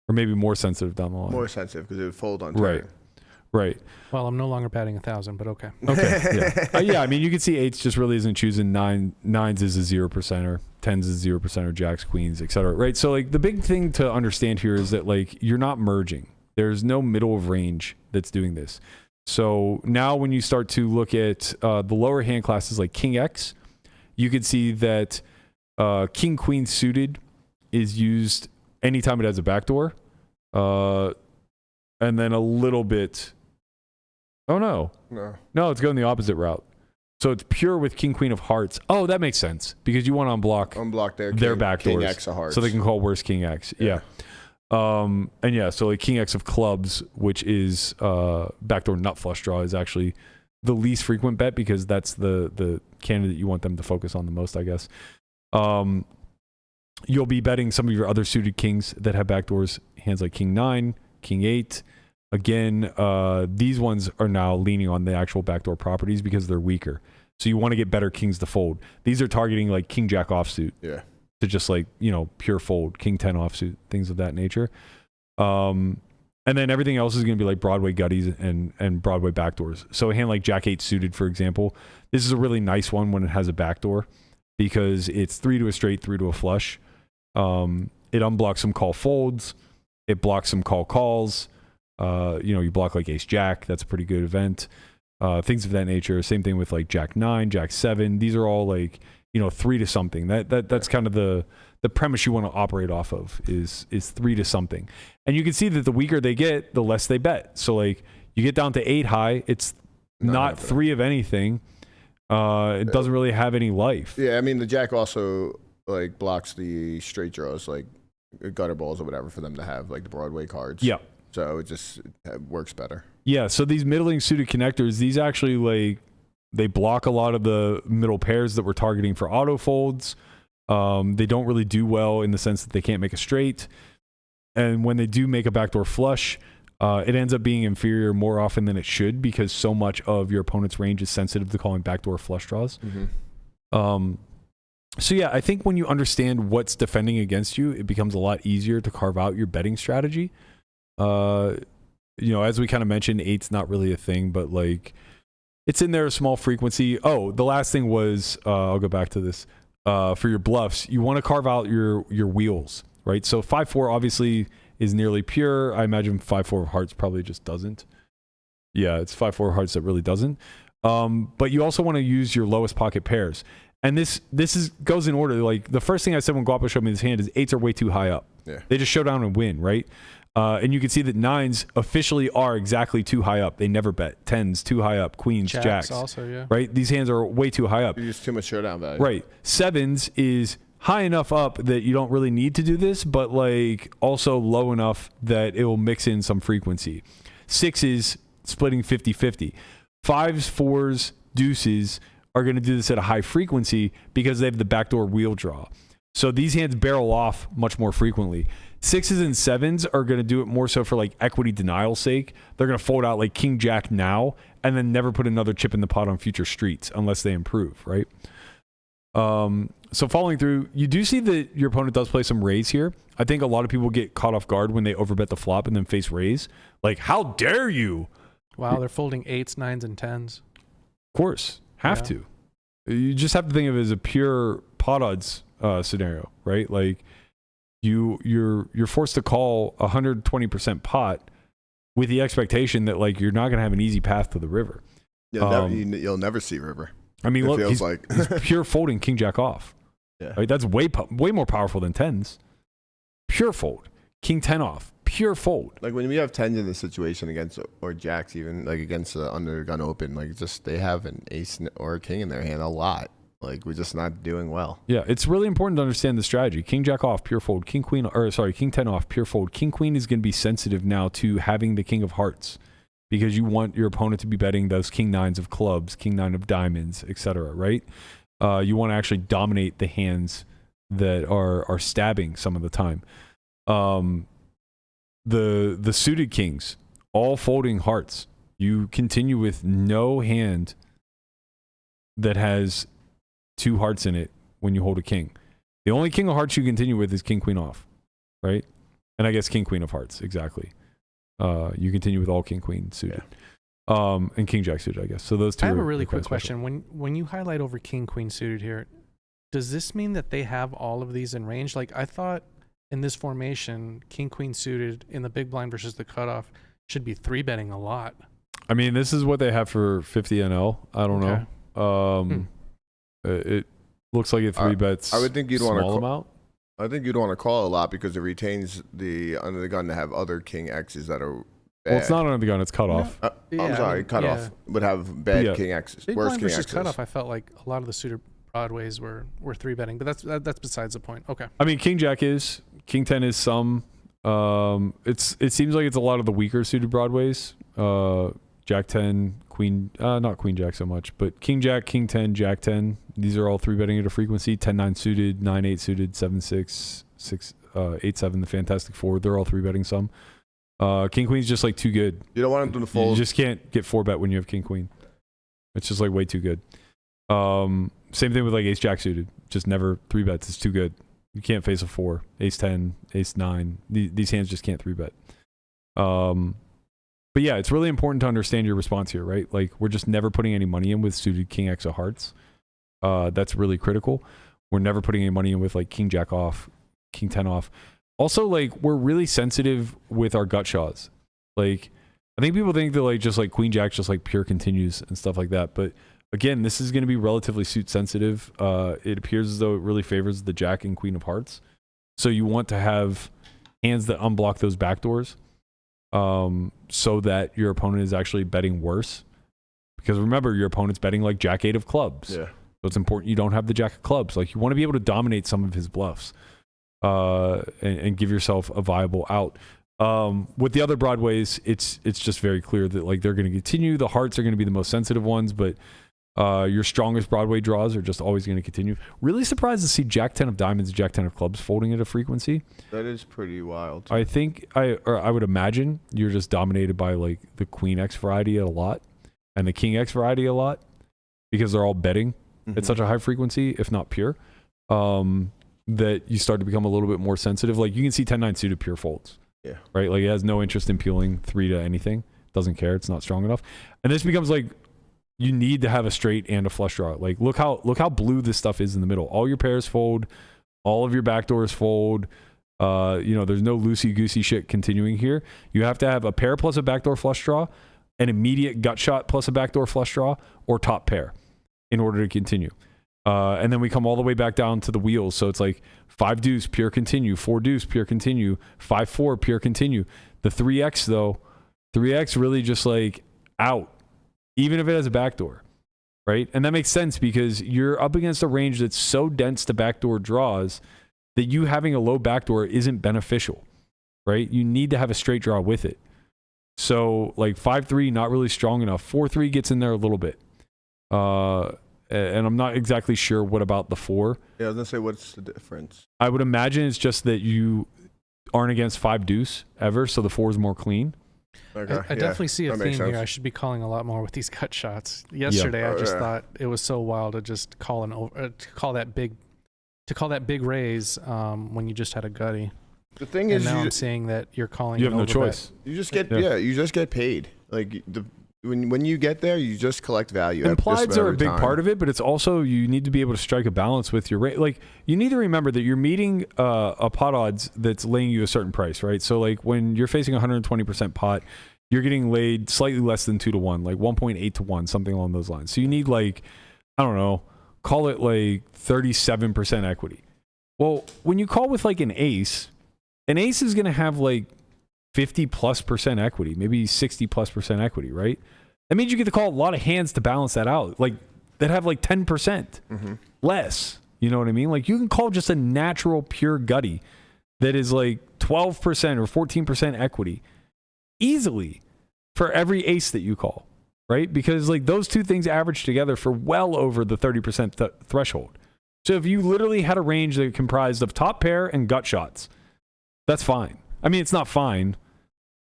or maybe more sensitive down the line. More sensitive because it would fold on turn. Right. Well, I'm no longer batting 1,000, but okay. Okay. Yeah. Yeah. I mean, you can see 8s just really isn't choosing 9s is a 0%er, 10s is 0%er, jacks, queens, etc. Right. So like the big thing to understand here is that like you're not merging. There's no middle of range that's doing this. So now when you start to look at the lower hand classes like king X, you can see that king queen suited is used anytime it has a backdoor, and then a little bit. Oh no, it's going the opposite route. So it's pure with king queen of hearts. Oh, that makes sense because you want to unblock their backdoors, king X of hearts, so they can call worse king X. Yeah. And yeah, so like king X of clubs, which is backdoor nut flush draw, is actually the least frequent bet because that's the candidate you want them to focus on the most, I guess. You'll be betting some of your other suited kings that have backdoors, hands like king 9, king 8. Again, these ones are now leaning on the actual backdoor properties because they're weaker. So you want to get better kings to fold. These are targeting like king jack offsuit. Yeah. To just like, you know, pure fold, king 10 offsuit, things of that nature. And then everything else is going to be like Broadway gutties and Broadway backdoors. So a hand like jack 8 suited, for example, this is a really nice one when it has a backdoor because it's 3 to a straight, 3 to a flush. It unblocks some call folds. It blocks some call calls. You know, you block like ace jack. That's a pretty good event. Things of that nature. Same thing with like jack 9, jack 7. These are all like, you know, 3 to something. That's kind of the premise you want to operate off of is 3 to something. And you can see that the weaker they get, the less they bet. So like you get down to 8 high, it's not 3 of anything. It doesn't really have any life. Yeah, I mean the jack also like blocks the straight draws, like gutter balls or whatever for them to have, like the Broadway cards. Yeah. So it just works better. Yeah, so these middling suited connectors, these actually like they block a lot of the middle pairs that we're targeting for auto folds. They don't really do well in the sense that they can't make a straight. And when they do make a backdoor flush, it ends up being inferior more often than it should because so much of your opponent's range is sensitive to calling backdoor flush draws. So yeah, I think when you understand what's defending against you, it becomes a lot easier to carve out your betting strategy. You know, as we kind of mentioned, 8's not really a thing, but like it's in there a small frequency. Oh, the last thing was, I'll go back to this. For your bluffs, you want to carve out your wheels, right? So 5-4 obviously is nearly pure. I imagine 5-4 of hearts probably just doesn't. Yeah, it's 5-4 hearts that really doesn't. But you also want to use your lowest pocket pairs. And this goes in order. Like the first thing I said when Guapo showed me this hand is 8s are way too high up. Yeah. They just show down and win, right? And you can see that 9s officially are exactly too high up. They never bet. 10s too high up. Queens, jacks also, yeah. right? These hands are way too high up. You use too much showdown value. Right. 7s is high enough up that you don't really need to do this, but like also low enough that it will mix in some frequency. 6s splitting 50-50. 5s, 4s, deuces are going to do this at a high frequency because they have the backdoor wheel draw. So these hands barrel off much more frequently. 6s and 7s are going to do it more so for like equity denial's sake. They're going to fold out like king jack now and then never put another chip in the pot on future streets unless they improve, right? So following through, you do see that your opponent does play some raise here. I think a lot of people get caught off guard when they overbet the flop and then face raise. Like, how dare you? Wow, they're folding 8s, 9s, and 10s. Of course, have to. You just have to think of it as a pure pot odds scenario, right? Like you're forced to call 120% pot with the expectation that like you're not going to have an easy path to the river. You'll never see river. I mean, look, he's like pure folding king jack off. Yeah, right? That's way more powerful than 10s. Pure fold, king 10 off, pure fold. Like when we have 10s in this situation against, or jacks even, like against the under gun open, like just they have an ace or a king in their hand a lot. Like we're just not doing well. Yeah, it's really important to understand the strategy. King jack off, pure fold. King 10 off, pure fold. King queen is going to be sensitive now to having the king of hearts because you want your opponent to be betting those king 9s of clubs, king 9 of diamonds, etc. Right? You want to actually dominate the hands that are stabbing some of the time. The suited kings, all folding hearts. You continue with no hand that has 2 hearts in it when you hold a king. The only king of hearts you continue with is king queen off, right? And I guess king queen of hearts, exactly. You continue with all king queen suited. Yeah. And king jack suited, I guess. So those two. I have a really quick question. When you highlight over king queen suited here, does this mean that they have all of these in range? Like I thought in this formation, king queen suited in the big blind versus the cutoff should be 3-betting a lot. I mean, this is what they have for 50 NL. I don't know. It looks like it 3-bets. I would think you'd want to them out. I think you'd want to call a lot because it retains the under the gun to have other king X's that are bad. Well, it's not under the gun; it's cut off. I'm sorry, cut off would have bad king X's. Big Worse blind king versus X's. cutoff, I felt like a lot of the suited broadways were 3-betting, but that's besides the point. Okay. I mean, king jack is, king 10 is some. It seems like it's a lot of the weaker suited broadways. Jack 10, queen, not queen jack so much, but king jack, king 10, jack 10. These are all 3-betting at a frequency. 10-9 suited, 9-8 suited, 7-6, 8-7, the Fantastic Four. They're all 3-betting some. King queen's just like too good. You don't want them to fold. You just can't get 4-bet when you have king queen. It's just like way too good. Same thing with like ace jack suited. Just never 3-bets. It's too good. You can't face a 4. Ace 10, ace 9. These hands just can't 3-bet. But yeah, it's really important to understand your response here, right? Like we're just never putting any money in with suited king X of hearts. That's really critical. We're never putting any money in with like king jack off, king 10 off. Also, like we're really sensitive with our gut shots. Like I think people think that like just like queen jack just like pure continues and stuff like that. But again, this is going to be relatively suit sensitive. It appears as though it really favors the jack and queen of hearts. So you want to have hands that unblock those backdoors. So that your opponent is actually betting worse. Because remember, your opponent's betting like jack 8 of clubs. Yeah. So it's important you don't have the jack of clubs. Like you want to be able to dominate some of his bluffs and give yourself a viable out. With the other Broadways, it's just very clear that like they're going to continue. The hearts are going to be the most sensitive ones, but your strongest Broadway draws are just always going to continue. Really surprised to see Jack 10 of diamonds, Jack 10 of clubs folding at a frequency. That is pretty wild. I think I would imagine you're just dominated by like the Queen X variety a lot and the King X variety a lot because they're all betting at such a high frequency, if not pure, that you start to become a little bit more sensitive. Like you can see 10-9 suited pure folds. Yeah. Right? Like it has no interest in peeling 3 to anything. Doesn't care. It's not strong enough. And this becomes like you need to have a straight and a flush draw. Like look how blue this stuff is in the middle. All your pairs fold, all of your backdoors fold. There's no loosey-goosey shit continuing here. You have to have a pair plus a backdoor flush draw, an immediate gut shot plus a backdoor flush draw, or top pair in order to continue. And then we come all the way back down to the wheels. So it's like 5 deuce, pure continue, 4 deuce, pure continue, 5-4, pure continue. The 3X though, 3X really just like out, even if it has a backdoor, right? And that makes sense because you're up against a range that's so dense to backdoor draws that you having a low backdoor isn't beneficial, right? You need to have a straight draw with it. So like 5-3, not really strong enough. 4-3 gets in there a little bit. And I'm not exactly sure what about the 4. Yeah, I was gonna say, what's the difference? I would imagine it's just that you aren't against 5 deuce ever, so the 4 is more clean. Okay, I definitely see a that makes theme here. sense. I should be calling a lot more with these cut shots. Yesterday, I just thought it was so wild to just call that big raise when you just had a gutty. The thing And is, now I'm seeing that you're calling. You have an no overbet. choice. you just get paid. Like when you get there, you just collect value. Implieds are a big part of it, but it's also you need to be able to strike a balance with your rate. Like you need to remember that you're meeting a pot odds that's laying you a certain price, right? So like when you're facing 120% pot, you're getting laid slightly less than 2 to 1, like 1.8 to 1, something along those lines. So you need like, I don't know, call it like 37% equity. Well, when you call with like an ace is going to have like 50+% equity, maybe 60+% equity, right? That means you get to call a lot of hands to balance that out, like that have like 10% less. You know what I mean? Like you can call just a natural pure gutty that is like 12% or 14% equity easily for every ace that you call, right? Because like those two things average together for well over the 30% threshold. So if you literally had a range that comprised of top pair and gut shots, that's fine. I mean, it's not fine,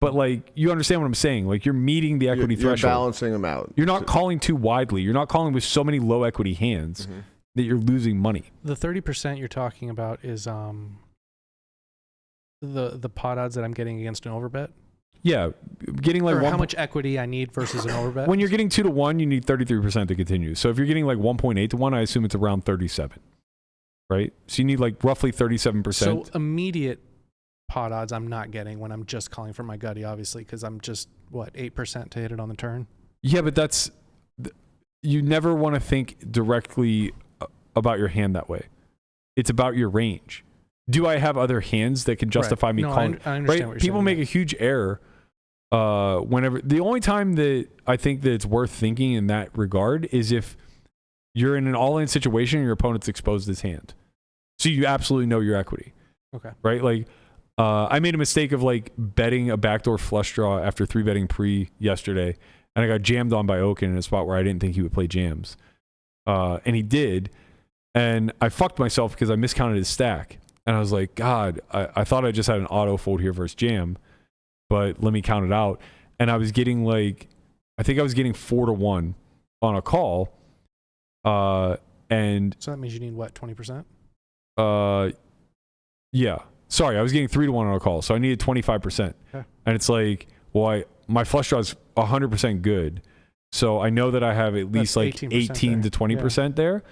but like you understand what I'm saying. Like you're meeting the equity threshold. You're balancing them out. You're not calling too widely. You're not calling with so many low equity hands that you're losing money. The 30% you're talking about is the pot odds that I'm getting against an overbet. Yeah, getting like or how much equity I need versus an overbet. When you're getting 2 to 1, you need 33% to continue. So if you're getting like 1.8 to 1, I assume it's around 37, right? So you need like roughly 37%. So immediate pot odds I'm not getting when I'm just calling for my gutty, obviously, because I'm just 8% to hit it on the turn. Yeah, but that's you never want to think directly about your hand that way. It's about your range. Do I have other hands that can justify me calling? I understand right? what you're People saying. make a huge error whenever. The only time that I think that it's worth thinking in that regard is if you're in an all-in situation and your opponent's exposed his hand. So you absolutely know your equity. Okay. Right? Like, I made a mistake of like betting a backdoor flush draw after 3-betting pre yesterday, and I got jammed on by Oaken in a spot where I didn't think he would play jams. And he did. And I fucked myself because I miscounted his stack. And I was like, God, I thought I just had an auto fold here versus jam, but let me count it out. And I was getting like, I think I was getting 4 to 1 on a call. And so that means you need what, 20%? Yeah. Sorry, I was getting 3 to 1 on a call. So I needed 25%. Okay. And it's like, well, my flush draw is 100% good. So I know that I have at least like 18 to 20% there.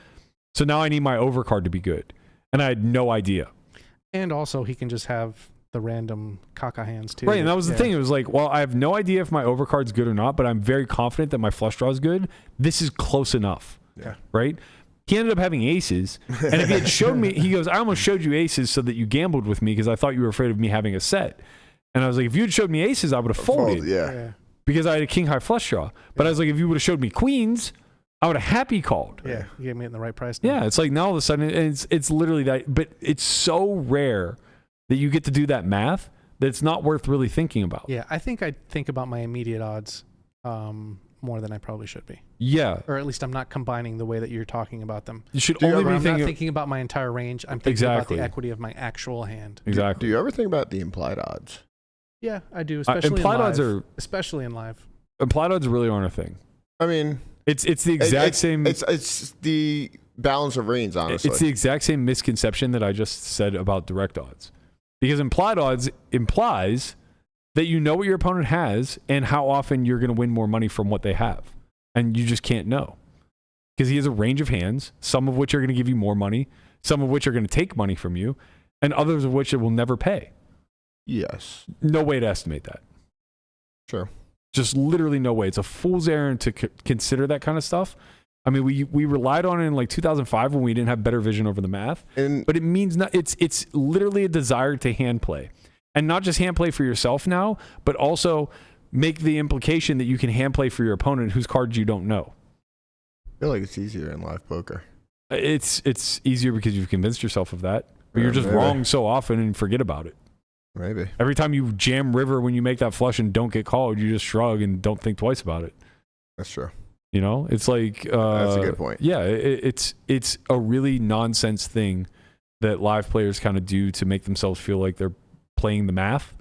So now I need my overcard to be good. And I had no idea. And also he can just have the random caca hands too. Right, and that was the thing. It was like, well, I have no idea if my overcard's good or not, but I'm very confident that my flush draw is good. This is close enough. Yeah. Right? He ended up having aces. And if he had showed me, he goes, I almost showed you aces so that you gambled with me because I thought you were afraid of me having a set. And I was like, if you had showed me aces, I would have folded. Yeah. Because I had a king high flush draw. But I was like, if you would have showed me queens, I would have happy called. Yeah, you gave me it in the right price now. Yeah, it's like now all of a sudden it's literally that, but it's so rare that you get to do that math that's not worth really thinking about. Yeah, I think I think about my immediate odds more than I probably should be. Yeah. Or at least I'm not combining the way that you're talking about them. You should you only ever- be I'm not thinking. thinking about my entire range. I'm thinking Exactly. about the equity of my actual hand. Exactly. Do you ever think about the implied odds? Yeah, I do, especially implied in live. odds are Especially in live. implied odds really aren't a thing. I mean, It's the exact same. It's the balance of range, honestly. It's the exact same misconception that I just said about direct odds. Because implied odds implies that you know what your opponent has and how often you're going to win more money from what they have. And you just can't know. Because he has a range of hands, some of which are going to give you more money, some of which are going to take money from you, and others of which it will never pay. Yes. No way to estimate that. Sure. Just literally no way. It's a fool's errand to consider that kind of stuff. I mean, we relied on it in like 2005 when we didn't have better vision over the math. But it means not. It's literally a desire to hand play, and not just hand play for yourself now, but also make the implication that you can hand play for your opponent whose cards you don't know. I feel like it's easier in live poker. It's easier because you've convinced yourself of that, but you're just maybe. wrong so often and forget about it. Maybe. Every time you jam river when you make that flush and don't get called, you just shrug and don't think twice about it. That's true. You know, it's like That's a good point. Yeah, it's a really nonsense thing that live players kind of do to make themselves feel like they're playing the math,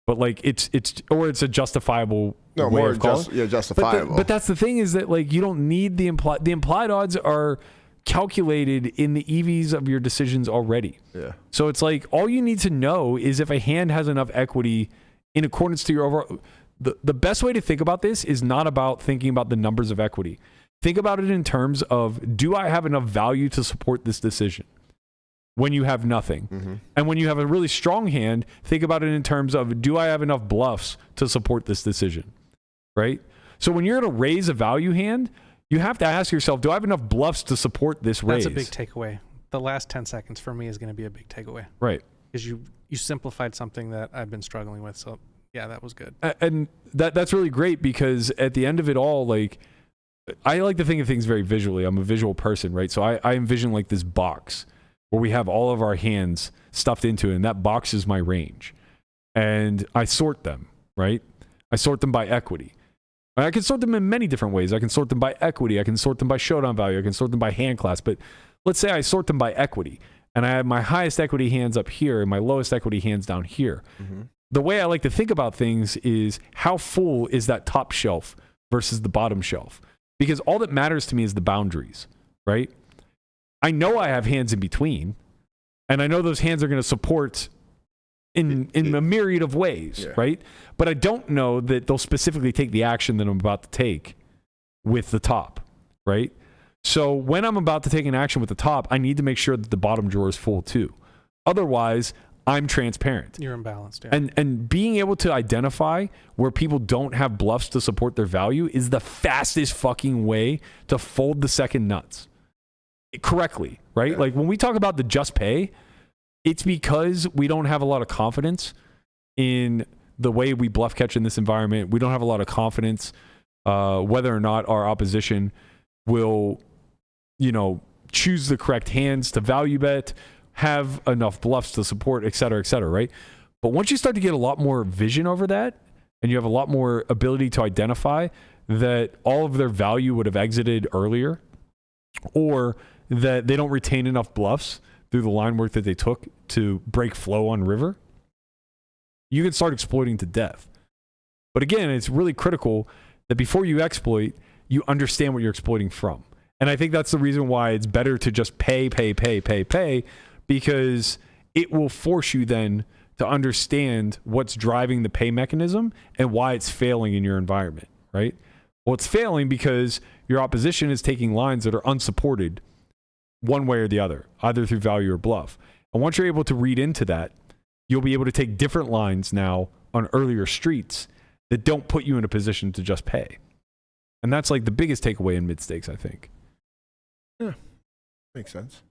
but like it's a justifiable way more of calling. justifiable. But that's the thing is that like you don't need the implied odds are calculated in the EVs of your decisions already. Yeah. So it's like all you need to know is if a hand has enough equity in accordance to your overall. The best way to think about this is not about thinking about the numbers of equity. Think about it in terms of, do I have enough value to support this decision when you have nothing? Mm-hmm. And when you have a really strong hand, think about it in terms of, do I have enough bluffs to support this decision? Right? So when you're going to raise a value hand, you have to ask yourself, do I have enough bluffs to support this raise? That's a big takeaway. The last 10 seconds for me is going to be a big takeaway. Right. Because you simplified something that I've been struggling with. So yeah, that was good. And that's really great because at the end of it all, like, I like to think of things very visually. I'm a visual person, right? So I envision like this box where we have all of our hands stuffed into it, and that box is my range. And I sort them, right? I sort them by equity. I can sort them in many different ways. I can sort them by equity. I can sort them by showdown value. I can sort them by hand class. But let's say I sort them by equity, and I have my highest equity hands up here and my lowest equity hands down here. Mm-hmm. The way I like to think about things is how full is that top shelf versus the bottom shelf? Because all that matters to me is the boundaries, right? I know I have hands in between, and I know those hands are going to support in a myriad of ways, right? But I don't know that they'll specifically take the action that I'm about to take with the top, right? So when I'm about to take an action with the top, I need to make sure that the bottom drawer is full too. Otherwise, I'm transparent. You're imbalanced, yeah. And being able to identify where people don't have bluffs to support their value is the fastest fucking way to fold the second nuts correctly, right? Yeah. Like when we talk about the just pay, it's because we don't have a lot of confidence in the way we bluff catch in this environment. We don't have a lot of confidence whether or not our opposition will, choose the correct hands to value bet, have enough bluffs to support, et cetera, right? But once you start to get a lot more vision over that, and you have a lot more ability to identify that all of their value would have exited earlier, or that they don't retain enough bluffs through the line work that they took to break flow on river, you can start exploiting to death. But again, it's really critical that before you exploit, you understand what you're exploiting from. And I think that's the reason why it's better to just pay, because it will force you then to understand what's driving the pay mechanism and why it's failing in your environment, right? Well, it's failing because your opposition is taking lines that are unsupported one way or the other, either through value or bluff. And once you're able to read into that, you'll be able to take different lines now on earlier streets that don't put you in a position to just pay. And that's like the biggest takeaway in mid-stakes, I think. Yeah, makes sense.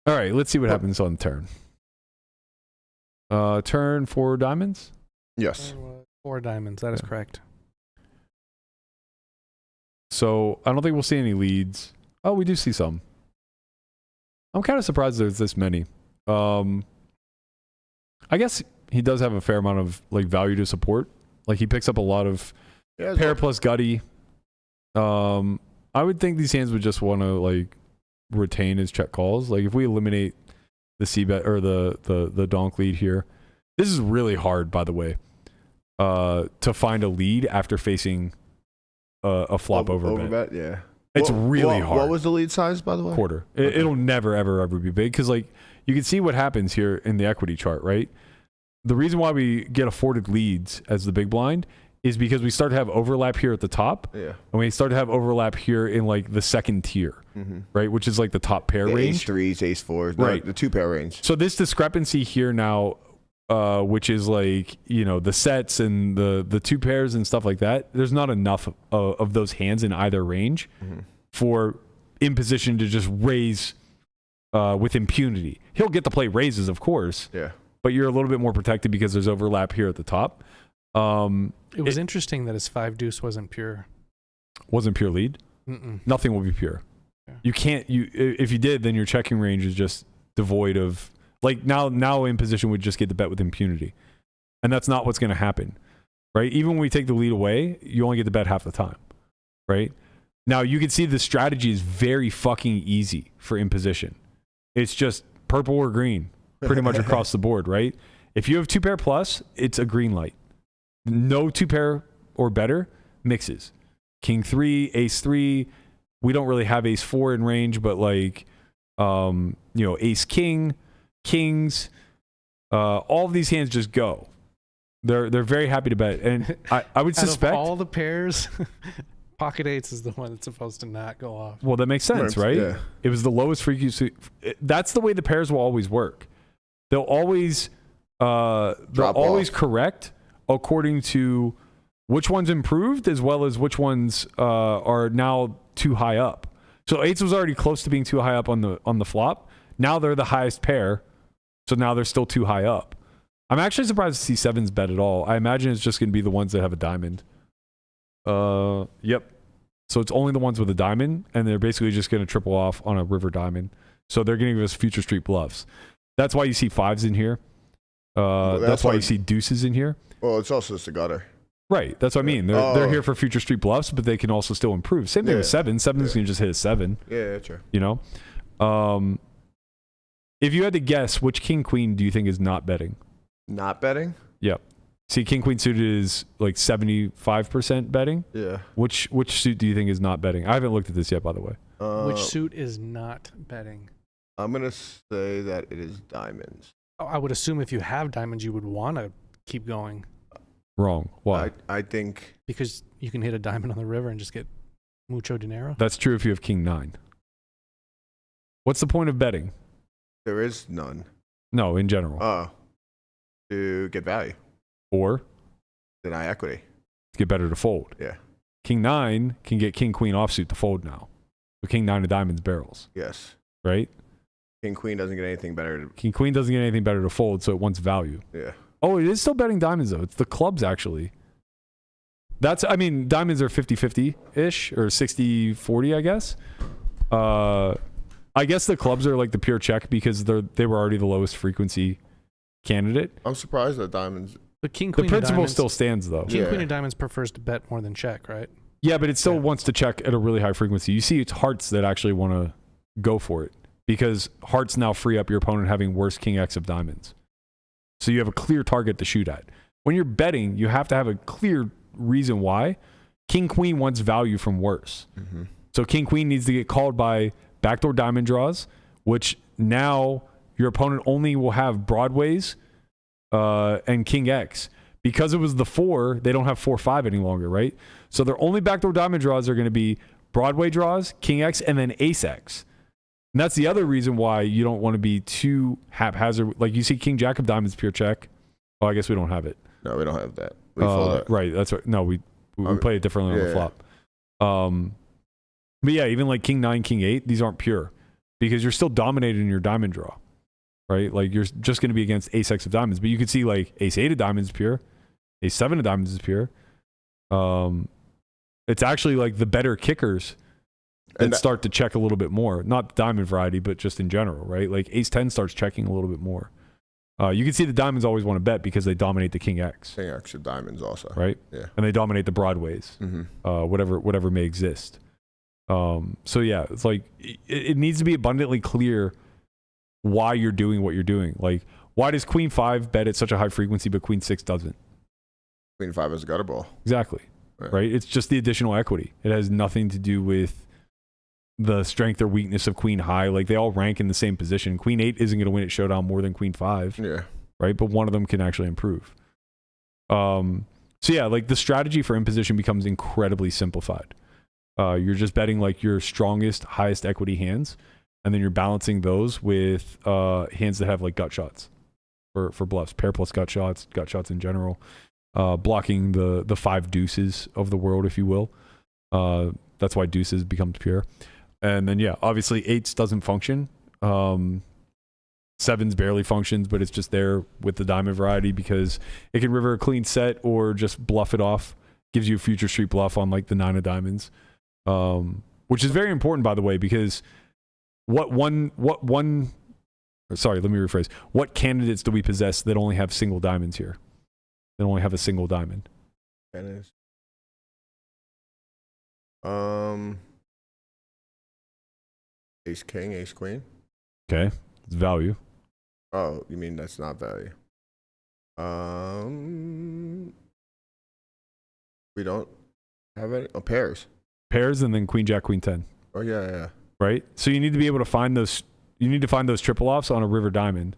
All right, let's see what happens on turn. Turn 4 diamonds? Yes. 4 diamonds, that is correct. So I don't think we'll see any leads. Oh, we do see some. I'm kind of surprised there's this many. I guess he does have a fair amount of like value to support. Like he picks up a lot of pair plus gutty. I would think these hands would just want to like retain his check calls. Like if we eliminate the c-bet or the donk lead here, this is really hard, by the way, to find a lead after facing a flop overbet. Yeah. It's really hard. What was the lead size, by the way? Quarter. It'll never, ever be big because like you can see what happens here in the equity chart, right? The reason why we get afforded leads as the big blind is because we start to have overlap here at the top, and we start to have overlap here in like the second tier, right? Which is like the top pair range. Ace threes, ace fours, right? The 2-pair range. So this discrepancy here now, which is like the sets and the 2 pairs and stuff like that. There's not enough of those hands in either range for imposition to just raise with impunity. He'll get to play raises, of course. Yeah. But you're a little bit more protected because there's overlap here at the top. It was interesting that his 5 deuce wasn't pure. Wasn't pure lead? Nothing will be pure. Yeah. You can't, if you did, then your checking range is just devoid of, like now in position would just get the bet with impunity. And that's not what's going to happen, right? Even when we take the lead away, you only get the bet half the time, right? Now you can see the strategy is very fucking easy for imposition. It's just purple or green pretty much across the board, right? If you have 2-pair plus, it's a green light. No 2-pair or better mixes. King 3, ace 3. We don't really have ace 4 in range, but like, ace king, kings, all of these hands just go. They're very happy to bet. And I would suspect out of all the pairs, pocket eights is the one that's supposed to not go off. Well, that makes sense, right? Yeah. It was the lowest frequency. That's the way the pairs will always work. They'll always correct according to which one's improved as well as which ones are now too high up. So eights was already close to being too high up on the flop. Now they're the highest pair, so now they're still too high up. I'm actually surprised to see sevens bet at all. I imagine it's just going to be the ones that have a diamond. Yep. So it's only the ones with a diamond, and they're basically just going to triple off on a river diamond. So they're going to give us future street bluffs. That's why you see 5s in here. That's why you see deuces in here. Well, it's also just a gutter. Right. That's what I mean. They're here for future street bluffs, but they can also still improve. Same thing with 7. 7's going to just hit a 7. Yeah, true. If you had to guess, which king queen do you think is not betting? Not betting? Yep. See, king queen suited is like 75% betting. Yeah. Which suit do you think is not betting? I haven't looked at this yet, by the way. Which suit is not betting? I'm gonna say that it is diamonds. I would assume if you have diamonds, you would want to keep going. Wrong. Why? I think because you can hit a diamond on the river and just get mucho dinero. That's true if you have king 9. What's the point of betting? There is none. No, in general. To get value. Or? Deny equity. To get better to fold. Yeah. King 9 can get king queen offsuit to fold now. So king 9 of diamonds barrels. Yes. Right? King queen doesn't get anything better. King queen doesn't get anything better to fold, so it wants value. Yeah. Oh, it is still betting diamonds though. It's the clubs actually. Diamonds are 50-50-ish or 60-40, I guess. I guess the clubs are like the pure check because they were already the lowest frequency candidate. I'm surprised that diamonds. But king queen the principle still stands though. King queen of diamonds prefers to bet more than check, right? Yeah, but it still wants to check at a really high frequency. You see, it's hearts that actually want to go for it because hearts now free up your opponent having worse king X of diamonds. So you have a clear target to shoot at. When you're betting, you have to have a clear reason why. King queen wants value from worse. Mm-hmm. So king queen needs to get called by backdoor diamond draws, which now your opponent only will have broadways and king X. Because it was the 4, they don't have 4-5 any longer, right? So their only backdoor diamond draws are going to be Broadway draws, king X, and then ace X. And that's the other reason why you don't want to be too haphazard. Like you see king jack of diamonds pure check. Oh, I guess we don't have it. No, we don't have that. We fold it. Right, that's right. No, we play it differently on the flop. But yeah, even like king 9, king 8, these aren't pure because you're still dominated in your diamond draw, right? Like you're just going to be against ace X of diamonds, but you can see like ace 8 of diamonds is pure, ace 7 of diamonds is pure. It's actually like the better kickers that start to check a little bit more, not diamond variety, but just in general, right? Like ace 10 starts checking a little bit more. You can see the diamonds always want to bet because they dominate the king X, King X of diamonds also. right? Yeah. And they dominate the broadways, whatever may exist. So yeah, it's like it needs to be abundantly clear why you're doing what you're doing. Like, why does Queen 5 bet at such a high frequency, but Queen 6 doesn't? Queen 5 is a gutter ball. Exactly. Right? It's just the additional equity. It has nothing to do with the strength or weakness of Queen High. Like, they all rank in the same position. Queen 8 isn't going to win at Showdown more than Queen 5. Yeah. Right? But one of them can actually improve. So yeah, like the strategy for imposition becomes incredibly simplified. You're just betting like your strongest, highest equity hands, and then you're balancing those with hands that have like gut shots for bluffs, pair plus gut shots in general, blocking the 5 deuces of the world, if you will. That's why deuces becomes pure. And then yeah, obviously 8s doesn't function. 7s barely functions, but it's just there with the diamond variety because it can river a clean set or just bluff it off. Gives you a future street bluff on like the 9 of diamonds. Which is very important, by the way, because what candidates do we possess that only have single diamonds here? That only have a single diamond? Tennis. Ace King, Ace Queen. Okay, it's value. Oh, you mean that's not value? We don't have any pairs. Pairs and then Queen Jack Queen 10. Oh yeah. Right? So you need to be able to find those. You need to find those triple offs on a river diamond,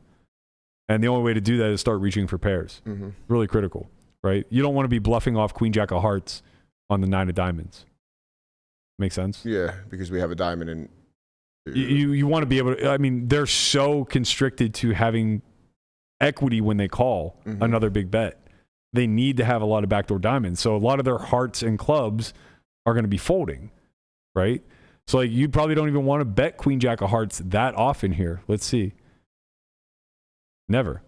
and the only way to do that is start reaching for pairs. Really critical, right? You don't want to be bluffing off Queen Jack of Hearts on the 9 of diamonds. Make sense? Yeah, because we have a diamond in. You want to be able to. I mean, they're so constricted to having equity when they call another big bet. They need to have a lot of backdoor diamonds. So a lot of their hearts and clubs are going to be folding, right? So like you probably don't even want to bet Queen Jack of Hearts that often here. Let's see. Never.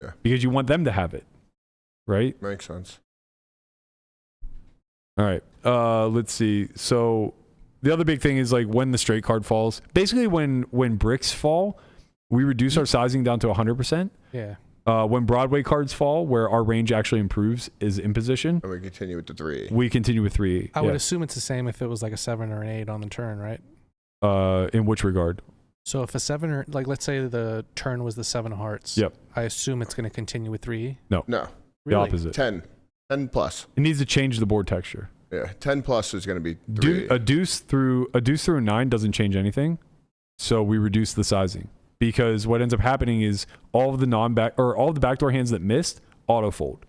Yeah. Because you want them to have it, right? Makes sense. All right. Let's see. So the other big thing is like when the straight card falls. Basically when bricks fall, we reduce our sizing down to 100%. Yeah. When Broadway cards fall, where our range actually improves, is imposition. And we continue with the 3. We continue with 3. I would assume it's the same if it was like a 7 or an 8 on the turn, right? In which regard? So if a 7 or like let's say the turn was the 7 of hearts. Yep. I assume it's going to continue with 3. No. The Really? opposite. 10 plus. It needs to change the board texture. Yeah, 10 plus is going to be 3. A deuce through a 9 doesn't change anything, so we reduce the sizing. Because what ends up happening is all of the backdoor hands that missed auto fold,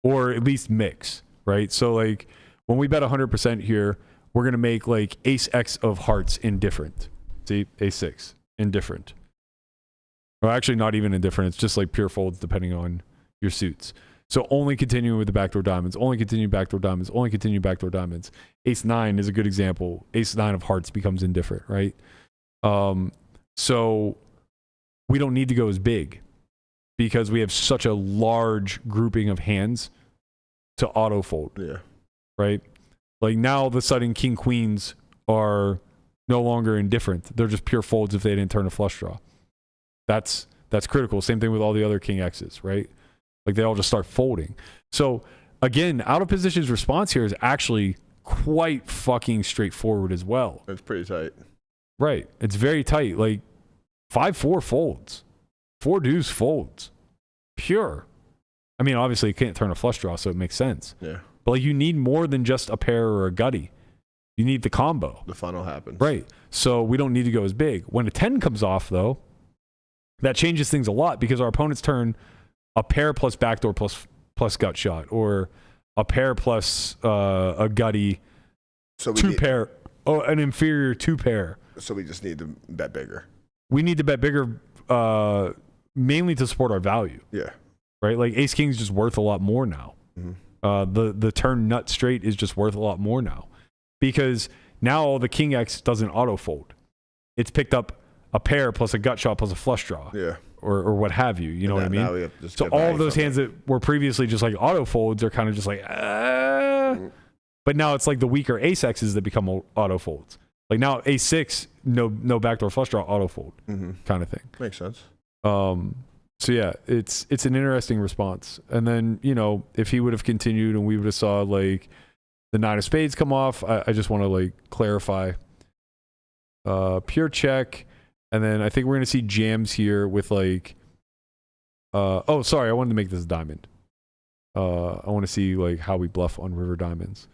or at least mix, right? So like when we bet 100% here, we're gonna make like Ace X of Hearts indifferent. See, Ace 6 indifferent. Or actually, not even indifferent. It's just like pure folds depending on your suits. So only continuing with the backdoor diamonds, only continue backdoor diamonds, only continue backdoor diamonds. Ace 9 is a good example. Ace 9 of Hearts becomes indifferent, right? So we don't need to go as big because we have such a large grouping of hands to auto fold. Yeah. Right? Like now all of a sudden King Queens are no longer indifferent. They're just pure folds if they didn't turn a flush draw. That's critical. Same thing with all the other King X's, right? Like they all just start folding. So again, out of position's response here is actually quite fucking straightforward as well. It's pretty tight. Right. It's very tight. Like 5-4 folds. 4 deuce folds. Pure. I mean, obviously you can't turn a flush draw, so it makes sense. Yeah. But like you need more than just a pair or a gutty. You need the combo. The funnel happens. Right. So we don't need to go as big. When a 10 comes off though, that changes things a lot because our opponents turn a pair plus backdoor plus gut shot, or a pair plus a gutty, So pair, an inferior 2 pair. So we just need to bet bigger. We need to bet bigger, mainly to support our value. Yeah. Right? Like Ace King's just worth a lot more now. The turn nut straight is just worth a lot more now because now the King X doesn't auto fold. It's picked up a pair plus a gut shot plus a flush draw. Yeah. Or what have you. You know what I mean? Now we have to So all of those hands that were previously just like auto folds are kind of just like, but now it's like the weaker Ace X's that become auto folds. Like now Ace 6, no backdoor flush draw, auto fold kind of thing. Makes sense. So So yeah, it's an interesting response. And then, you know, if he would have continued and we would have saw like the 9 of spades come off, I just want to like clarify. Pure check. And then I think we're going to see jams here with like, oh, sorry, I wanted to make this a diamond. I want to see like how we bluff on river diamonds.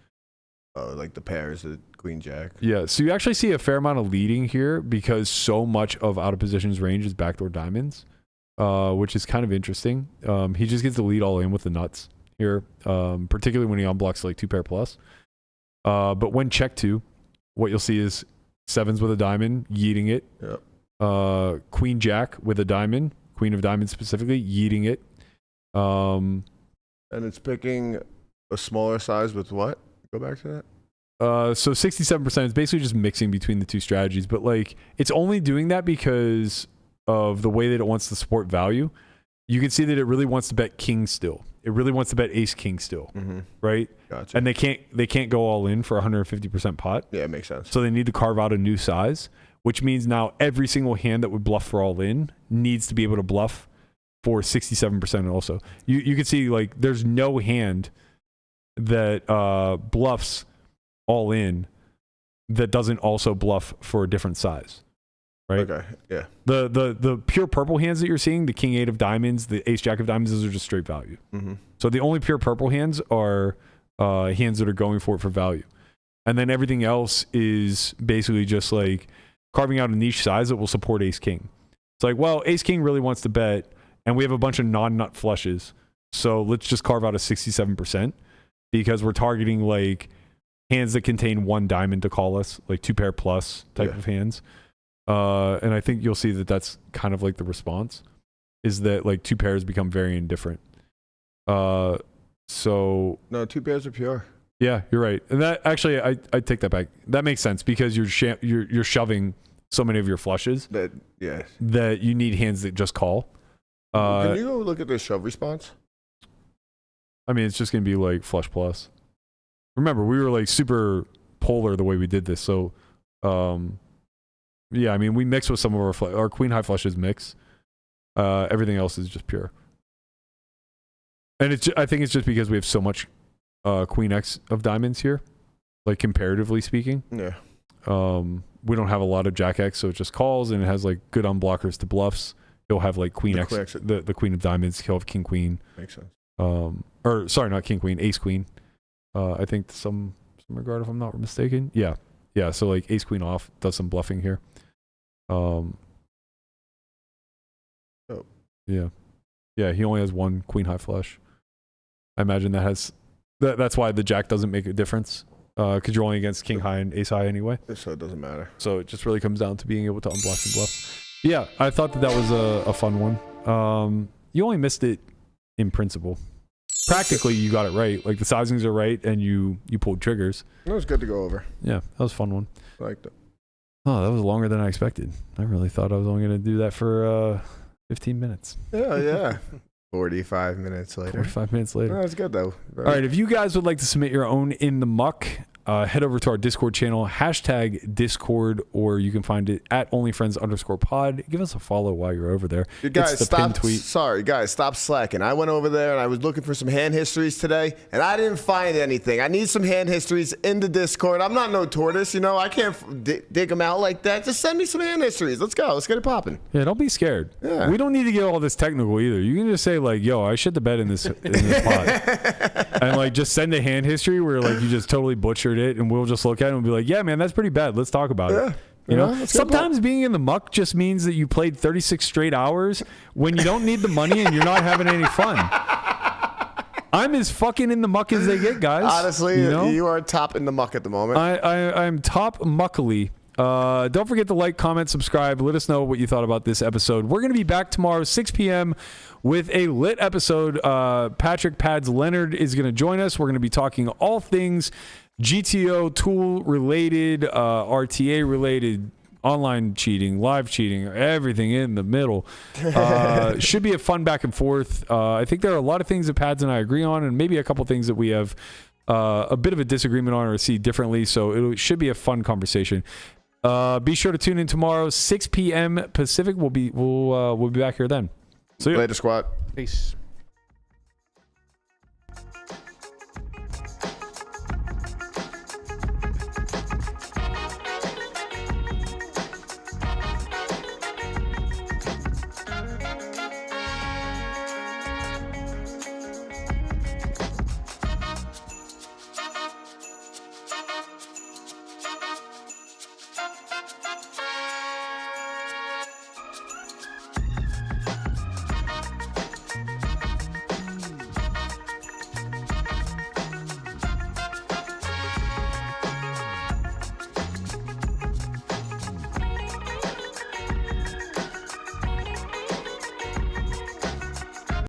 Oh, like the pairs, the queen jack. Yeah, so you actually see a fair amount of leading here because so much of out of positions range is backdoor diamonds, which is kind of interesting. He just gets to lead all in with the nuts here, particularly when he unblocks like 2 pair plus. But when check 2, what you'll see is 7s with a diamond, yeeting it. Yep. Queen jack with a diamond, queen of diamonds specifically, yeeting it. And it's picking a smaller size with what? Go back to that. So 67% is basically just mixing between the two strategies, but like it's only doing that because of the way that it wants to support value. You can see that it really wants to bet king still. It really wants to bet ace king still, right? Gotcha. And they can't go all in for 150% pot. Yeah, it makes sense. So they need to carve out a new size, which means now every single hand that would bluff for all in needs to be able to bluff for 67% also. You can see like there's no hand that bluffs all in that doesn't also bluff for a different size, right? Okay, yeah. The pure purple hands that you're seeing, the king 8 of diamonds, the ace jack of diamonds, those are just straight value. So the only pure purple hands are hands that are going for it for value, and then everything else is basically just like carving out a niche size that will support ace king. It's like, well, ace king really wants to bet, and we have a bunch of non-nut flushes, so let's just carve out a 67%. Because we're targeting like hands that contain 1 diamond to call us, like 2 pair plus type of hands. And I think you'll see that that's kind of like the response is that like 2 pairs become very indifferent. So no, 2 pairs are pure. Yeah, you're right. And that actually, I take that back. That makes sense because you're shoving so many of your flushes that you need hands that just call. Can you go look at the shove response? I mean, it's just going to be like flush plus. Remember, we were like super polar the way we did this. So, yeah, I mean, we mix with some of our queen high flushes mix. Everything else is just pure. And I think it's just because we have so much queen X of diamonds here, like comparatively speaking. Yeah. We don't have a lot of jack X, so it just calls and it has like good unblockers to bluffs. He'll have like queen X, the queen of diamonds. He'll have king queen. Makes sense. Or sorry, not king queen, ace queen. I think to some regard, if I'm not mistaken. Yeah. So like ace queen off does some bluffing here. Yeah. He only has 1 queen high flush. I imagine that's why the jack doesn't make a difference. Because you're only against king high and ace high anyway. So it doesn't matter. So it just really comes down to being able to unblock some bluffs. Yeah, I thought that was a fun one. You only missed it in principle. Practically, you got it right. Like the sizings are right, and you pulled triggers. It was good to go over. Yeah, that was a fun one. I liked it. Oh, that was longer than I expected. I really thought I was only going to do that for 15 minutes. Yeah. 45 minutes later. 45 minutes later. No, that's good though. All right, if you guys would like to submit your own in the muck, head over to our Discord channel, #Discord, or you can find it at onlyfriends_pod. Give us a follow while you're over there. You guys, stop slacking. I went over there and I was looking for some hand histories today, and I didn't find anything. I need some hand histories in the Discord. I'm not no tortoise, you know. I can't dig them out like that. Just send me some hand histories. Let's go. Let's get it popping. Yeah, don't be scared. Yeah. We don't need to get all this technical either. You can just say like, "Yo, I shit the bed in this pot," and like just send a hand history where like you just totally butchered it, and we'll just look at it and be like, yeah, man, that's pretty bad. Let's talk about it. You know, sometimes being in the muck just means that you played 36 straight hours when you don't need the money and you're not having any fun. I'm as fucking in the muck as they get, guys. Honestly, you are top in the muck at the moment. I'm top muckily. Don't forget to like, comment, subscribe. Let us know what you thought about this episode. We're going to be back tomorrow, 6 p.m. with a lit episode. Patrick Pads Leonard is going to join us. We're going to be talking all things GTO tool related, RTA related, online cheating, live cheating, everything in the middle. Should be a fun back and forth. I think there are a lot of things that Pads and I agree on, and maybe a couple things that we have a bit of a disagreement on or see differently. So it should be a fun conversation. Be sure to tune in tomorrow, 6 p.m. Pacific. We'll be back here then. See ya. Later, squad. Peace.